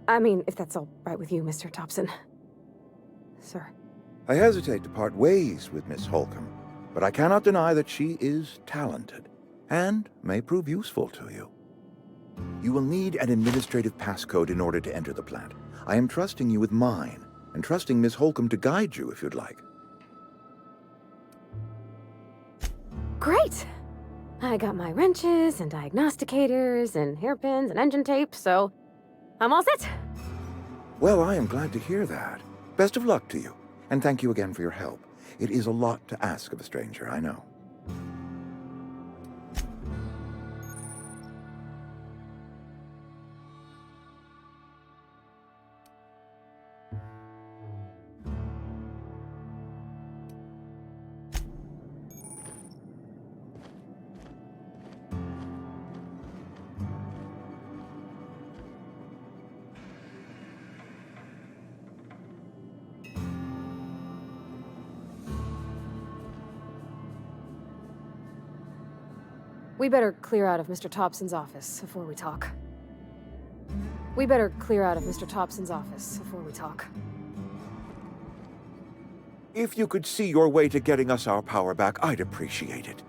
I mean, if that's all right with you, Mr. Thompson. Sir. I hesitate to part ways with Miss Holcomb, but I cannot deny that she is talented and may prove useful to you. You will need an administrative passcode in order to enter the plant. I am trusting you with mine, and trusting Miss Holcomb to guide you if you'd like. Great! I got my wrenches and diagnosticators and hairpins and engine tape, so I'm all set. Well, I am glad to hear that. Best of luck to you, and thank you again for your help. It is a lot to ask of a stranger, I know. We better clear out of Mr. Thompson's office before we talk. We better clear out of Mr. Thompson's office before we talk. If you could see your way to getting us our power back, I'd appreciate it.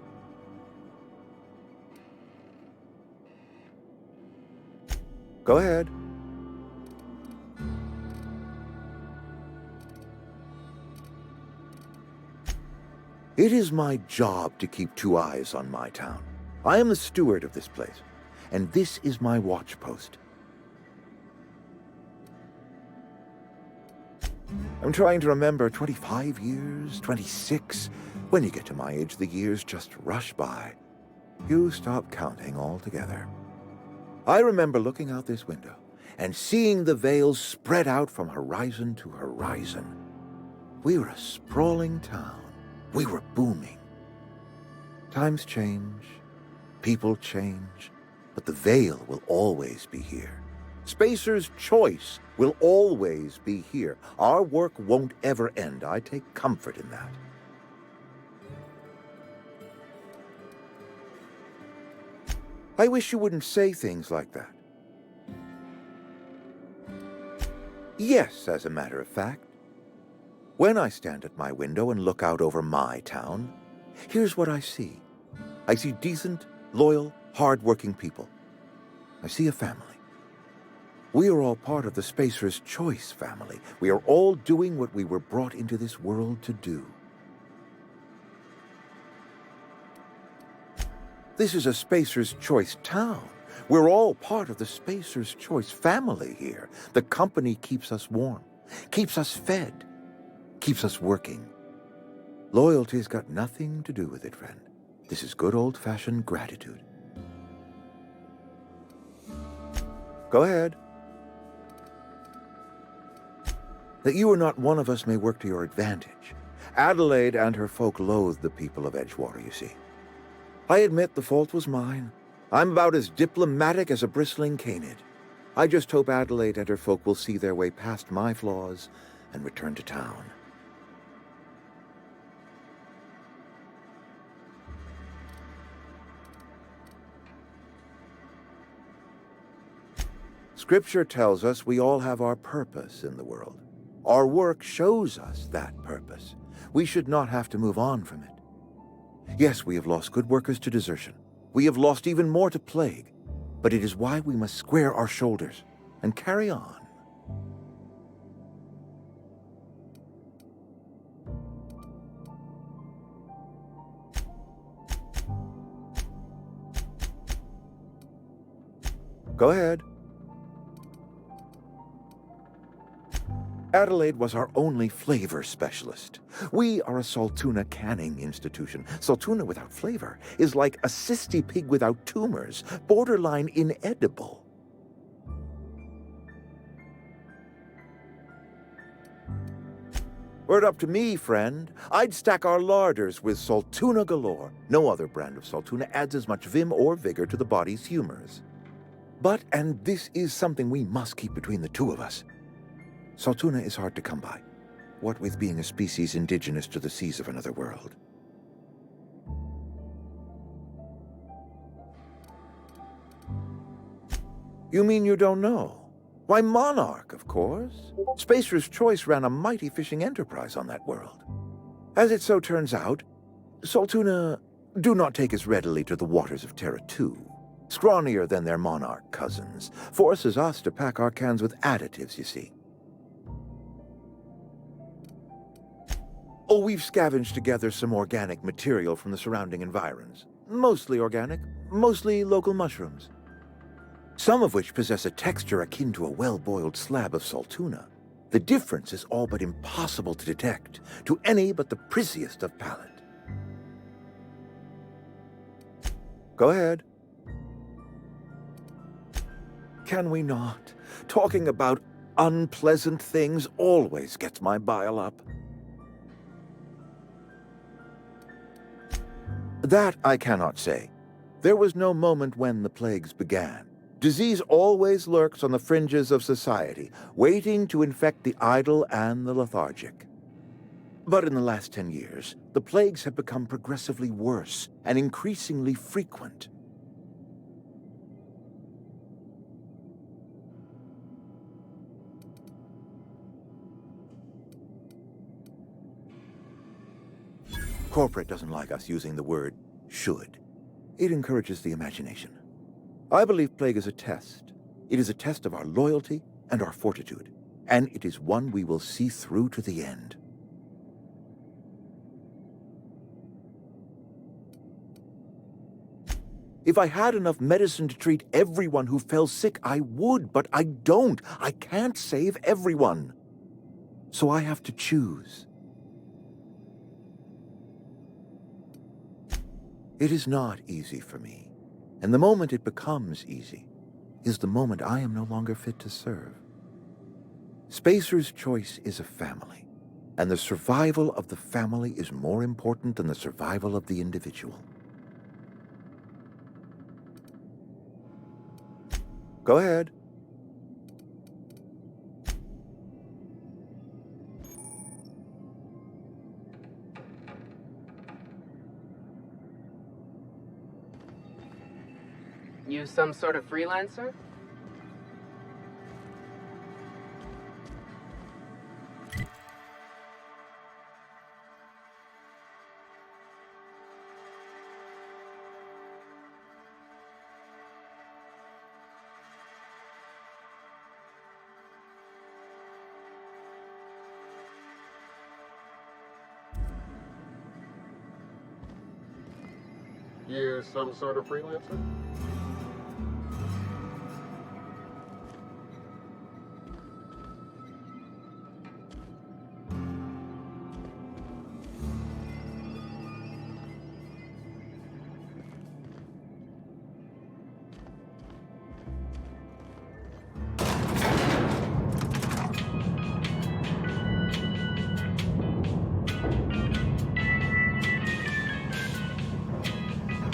Go ahead. It is my job to keep two eyes on my town. I am the steward of this place, and this is my watch post. I'm trying to remember 25 years, 26. When you get to my age, the years just rush by. You stop counting altogether. I remember looking out this window and seeing the veils spread out from horizon to horizon. We were a sprawling town. We were booming. Times change. People change, but the veil will always be here. Spacer's Choice will always be here. Our work won't ever end. I take comfort in that. I wish you wouldn't say things like that. Yes, as a matter of fact. When I stand at my window and look out over my town, here's what I see. I see decent, loyal, hard-working people. I see a family. We are all part of the Spacer's Choice family. We are all doing what we were brought into this world to do. This is a Spacer's Choice town. We're all part of the Spacer's Choice family here. The company keeps us warm, keeps us fed, keeps us working. Loyalty's got nothing to do with it, friend. This is good old-fashioned gratitude. Go ahead. That you are not one of us may work to your advantage. Adelaide and her folk loathe the people of Edgewater, you see. I admit the fault was mine. I'm about as diplomatic as a bristling canid. I just hope Adelaide and her folk will see their way past my flaws and return to town. Scripture tells us we all have our purpose in the world. Our work shows us that purpose. We should not have to move on from it. Yes, we have lost good workers to desertion. We have lost even more to plague. But it is why we must square our shoulders and carry on. Go ahead. Adelaide was our only flavor specialist. We are a Saltuna canning institution. Saltuna without flavor is like a cysty pig without tumors, borderline inedible. Were it up to me, friend, I'd stack our larders with Saltuna galore. No other brand of Saltuna adds as much vim or vigor to the body's humors. But, and this is something we must keep between the two of us, Saltuna is hard to come by, what with being a species indigenous to the seas of another world. You mean you don't know? Why, Monarch, of course. Spacer's Choice ran a mighty fishing enterprise on that world. As it so turns out, Saltuna do not take as readily to the waters of Terra 2. Scrawnier than their Monarch cousins. Forces us to pack our cans with additives, you see. Oh, we've scavenged together some organic material from the surrounding environs. Mostly organic, mostly local mushrooms. Some of which possess a texture akin to a well-boiled slab of Saltuna. The difference is all but impossible to detect to any but the prissiest of palate. Go ahead. Can we not? Talking about unpleasant things always gets my bile up. That I cannot say. There was no moment when the plagues began. Disease always lurks on the fringes of society, waiting to infect the idle and the lethargic. But in the last 10 years, the plagues have become progressively worse and increasingly frequent. Corporate doesn't like us using the word should. It encourages the imagination. I believe plague is a test. It is a test of our loyalty and our fortitude, and it is one we will see through to the end. If I had enough medicine to treat everyone who fell sick, I would, but I don't. I can't save everyone. So I have to choose. It is not easy for me, and the moment it becomes easy is the moment I am no longer fit to serve. Spacer's Choice is a family, and the survival of the family is more important than the survival of the individual. Go ahead. You some sort of freelancer? You're some sort of freelancer?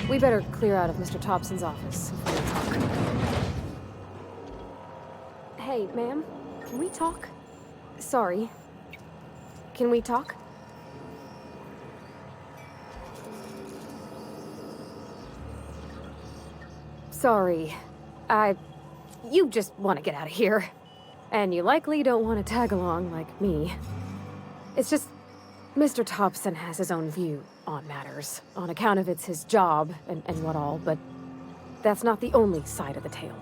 We better clear out of Mr. Thompson's office before we talk. Hey, ma'am, can we talk? Sorry. Can we talk? Sorry. You just want to get out of here. And you likely don't want to tag along like me. It's just, Mr. Thompson has his own view on matters, on account of it's his job and what all, but that's not the only side of the tale.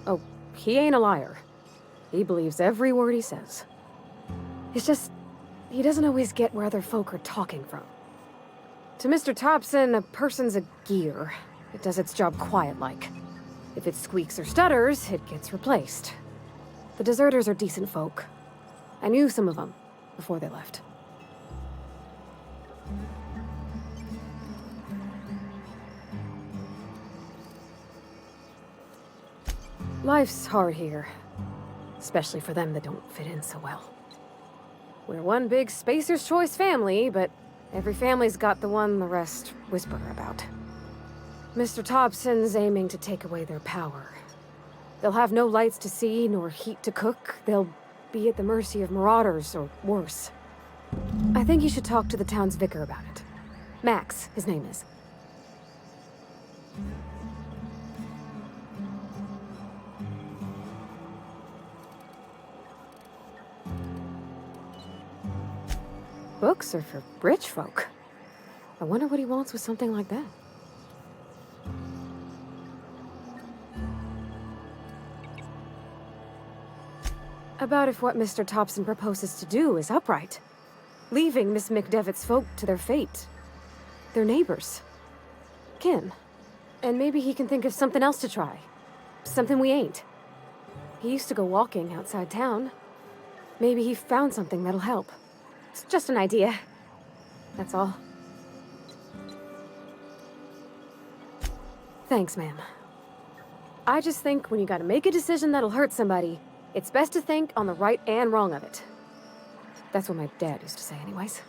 Oh, he ain't a liar. He believes every word he says. It's just, he doesn't always get where other folk are talking from. To Mr. Thompson, a person's a gear. It does its job quiet-like. If it squeaks or stutters, it gets replaced. The deserters are decent folk. I knew some of them before they left. Life's hard here, especially for them that don't fit in so well. We're one big Spacer's Choice family, but every family's got the one the rest whisper about. Mr. Thompson's aiming to take away their power. They'll have no lights to see, nor heat to cook. They'll be at the mercy of marauders, or worse. I think you should talk to the town's vicar about it. Max, his name is. Books are for rich folk. I wonder what he wants with something like that. About if what Mr. Thompson proposes to do is upright. Leaving Miss McDevitt's folk to their fate. Their neighbors. Kin. And maybe he can think of something else to try. Something we ain't. He used to go walking outside town. Maybe he found something that'll help. It's just an idea. That's all. Thanks, ma'am. I just think when you gotta make a decision that'll hurt somebody, it's best to think on the right and wrong of it. That's what my dad used to say anyways.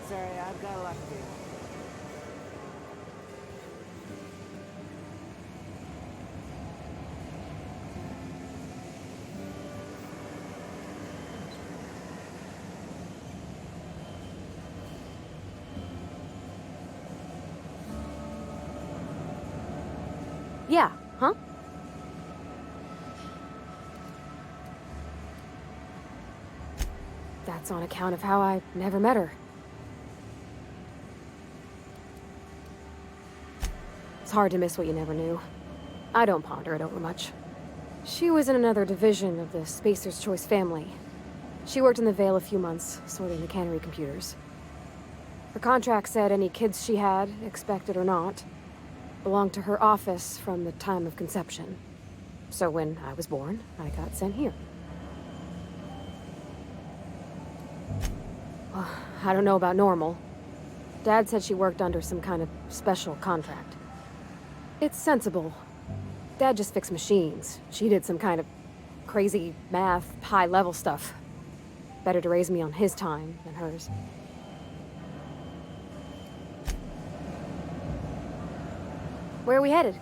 Sorry, I've got a lot to do. Yeah, huh? That's on account of how I never met her. It's hard to miss what you never knew. I don't ponder it over much. She was in another division of the Spacer's Choice family. She worked in the Vale a few months, sorting the cannery computers. Her contract said any kids she had, expected or not, belonged to her office from the time of conception. So when I was born, I got sent here. Well, I don't know about normal. Dad said she worked under some kind of special contract. It's sensible. Dad just fixed machines. She did some kind of crazy math, high-level stuff. Better to raise me on his time than hers. Where are we headed?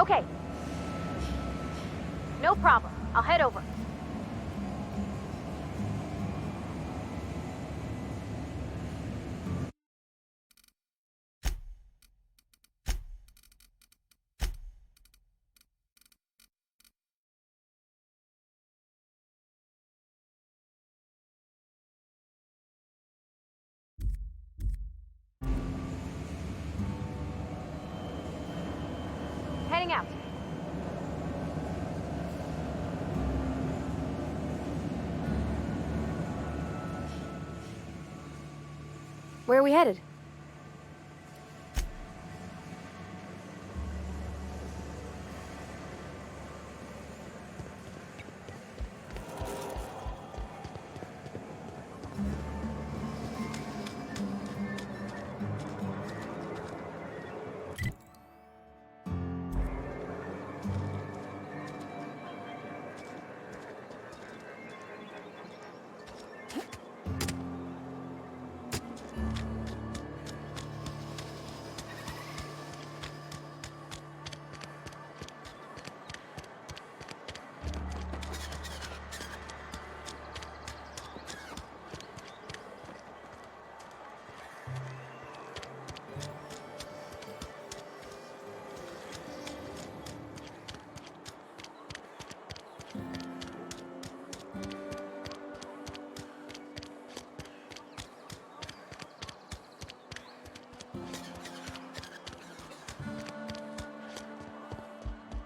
Okay. No problem. I'll head over. Heading out. Where are we headed?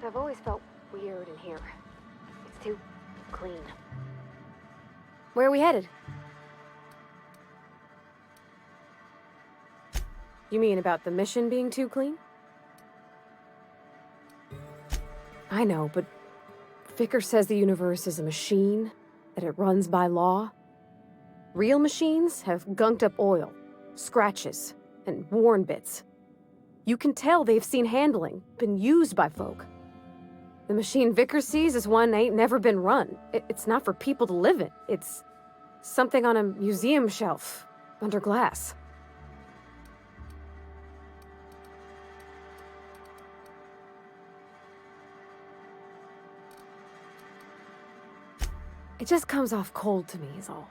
I've always felt weird in here. It's too clean. Where are we headed? You mean about the mission being too clean? I know, but Vicker says the universe is a machine, that it runs by law. Real machines have gunked up oil, scratches, and worn bits. You can tell they've seen handling, been used by folk. The machine Vicker sees is one ain't never been run. It's not for people to live in. It's something on a museum shelf, under glass. It just comes off cold to me, is all.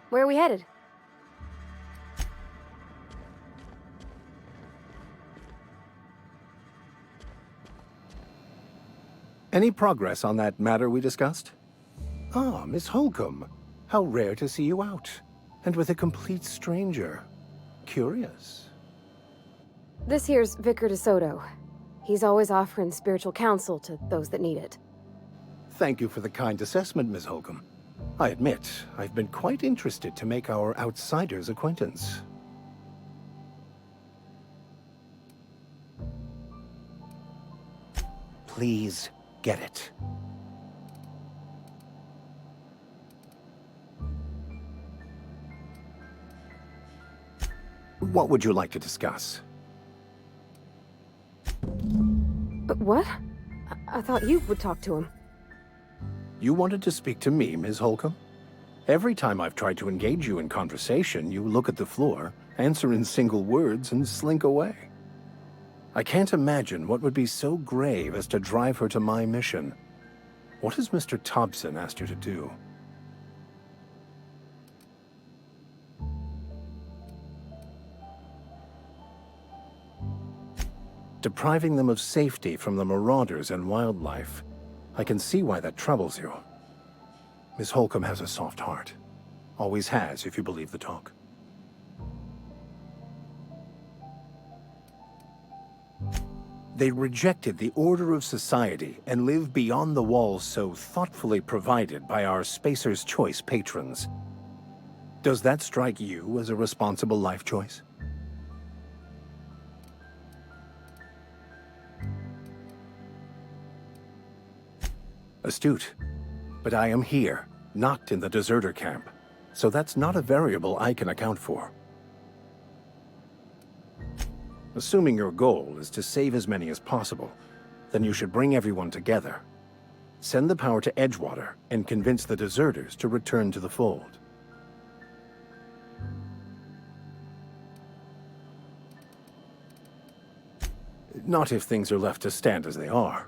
Where are we headed? Any progress on that matter we discussed? Ah, Miss Holcomb. How rare to see you out. And with a complete stranger. Curious. This here's Vicar DeSoto. He's always offering spiritual counsel to those that need it. Thank you for the kind assessment, Miss Holcomb. I admit, I've been quite interested to make our outsider's acquaintance. Please get it. What would you like to discuss? What? I thought you would talk to him. You wanted to speak to me, Ms. Holcomb? Every time I've tried to engage you in conversation, you look at the floor, answer in single words, and slink away. I can't imagine what would be so grave as to drive her to my mission. What has Mr. Thompson asked you to do? Depriving them of safety from the marauders and wildlife. I can see why that troubles you. Miss Holcomb has a soft heart. Always has, if you believe the talk. They rejected the order of society and live beyond the walls so thoughtfully provided by our Spacer's Choice patrons. Does that strike you as a responsible life choice? Astute. But I am here, not in the deserter camp, so that's not a variable I can account for. Assuming your goal is to save as many as possible, then you should bring everyone together. Send the power to Edgewater and convince the deserters to return to the fold. Not if things are left to stand as they are.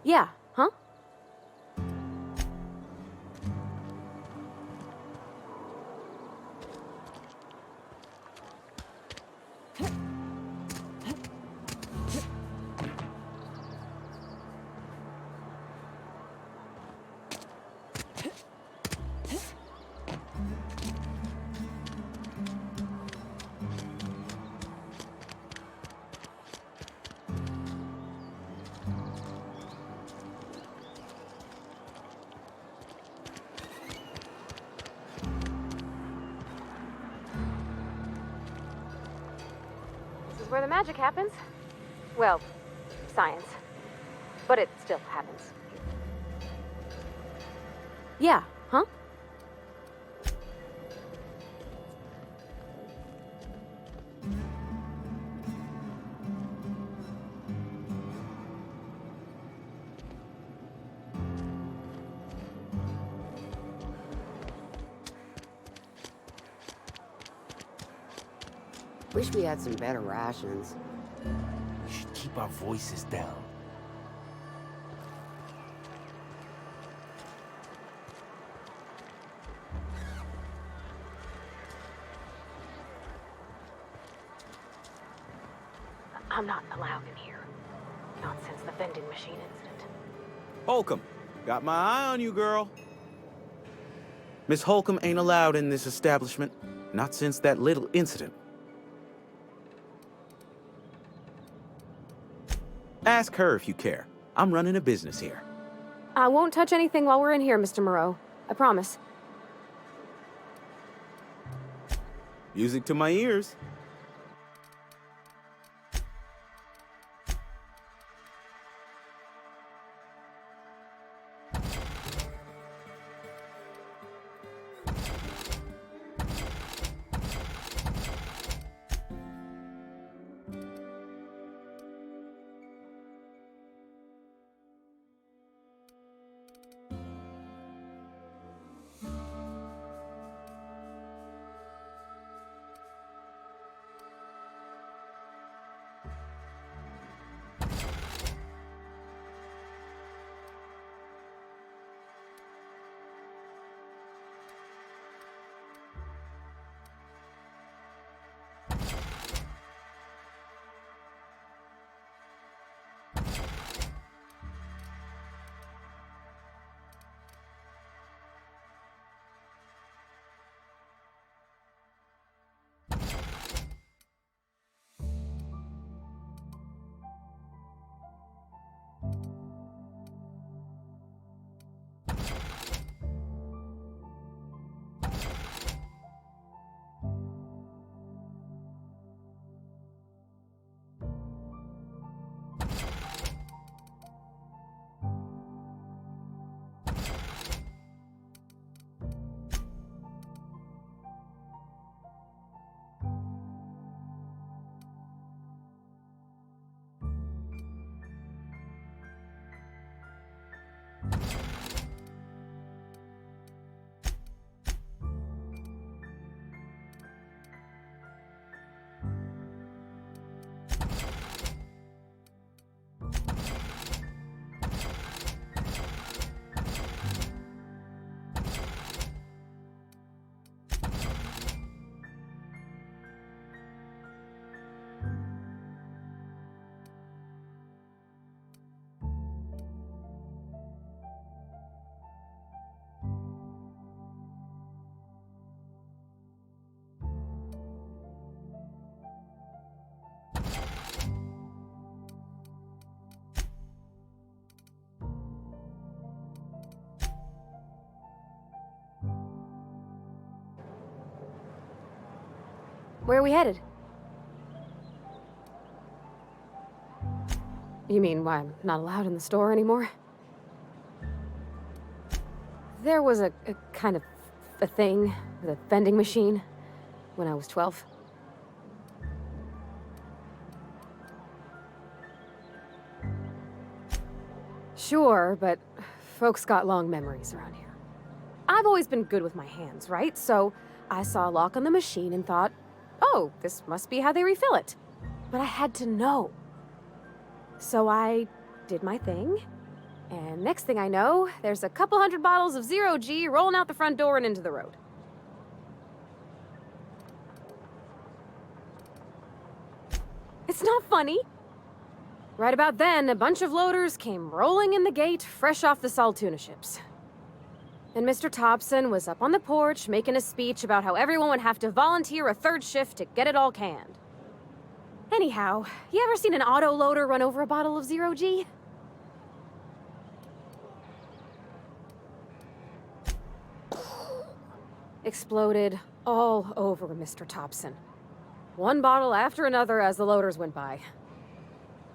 Yeah, huh? This is where the magic happens. Well, science. But it still happens. Yeah, huh? Wish we had some better rations. We should keep our voices down. I'm not allowed in here. Not since the vending machine incident. Holcomb, got my eye on you, girl. Miss Holcomb ain't allowed in this establishment. Not since that little incident. Ask her if you care. I'm running a business here. I won't touch anything while we're in here, Mr. Moreau. I promise. Music to my ears. Where are we headed? You mean why I'm not allowed in the store anymore? There was a kind of a thing with a vending machine when I was 12. Sure, but folks got long memories around here. I've always been good with my hands, right? So I saw a lock on the machine and thought, oh, this must be how they refill it. But I had to know. So I did my thing, and next thing I know, there's a couple hundred bottles of 0G rolling out the front door and into the road. It's not funny. Right about then, a bunch of loaders came rolling in the gate, fresh off the Saltuna ships. And Mr. Thompson was up on the porch making a speech about how everyone would have to volunteer a third shift to get it all canned. Anyhow, you ever seen an auto loader run over a bottle of 0G? Exploded all over Mr. Thompson. One bottle after another as the loaders went by.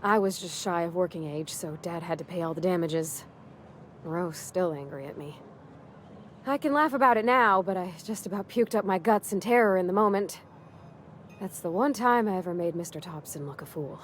I was just shy of working age, so Dad had to pay all the damages. Moreau's still angry at me. I can laugh about it now, but I just about puked up my guts in terror in the moment. That's the one time I ever made Mr. Thompson look a fool.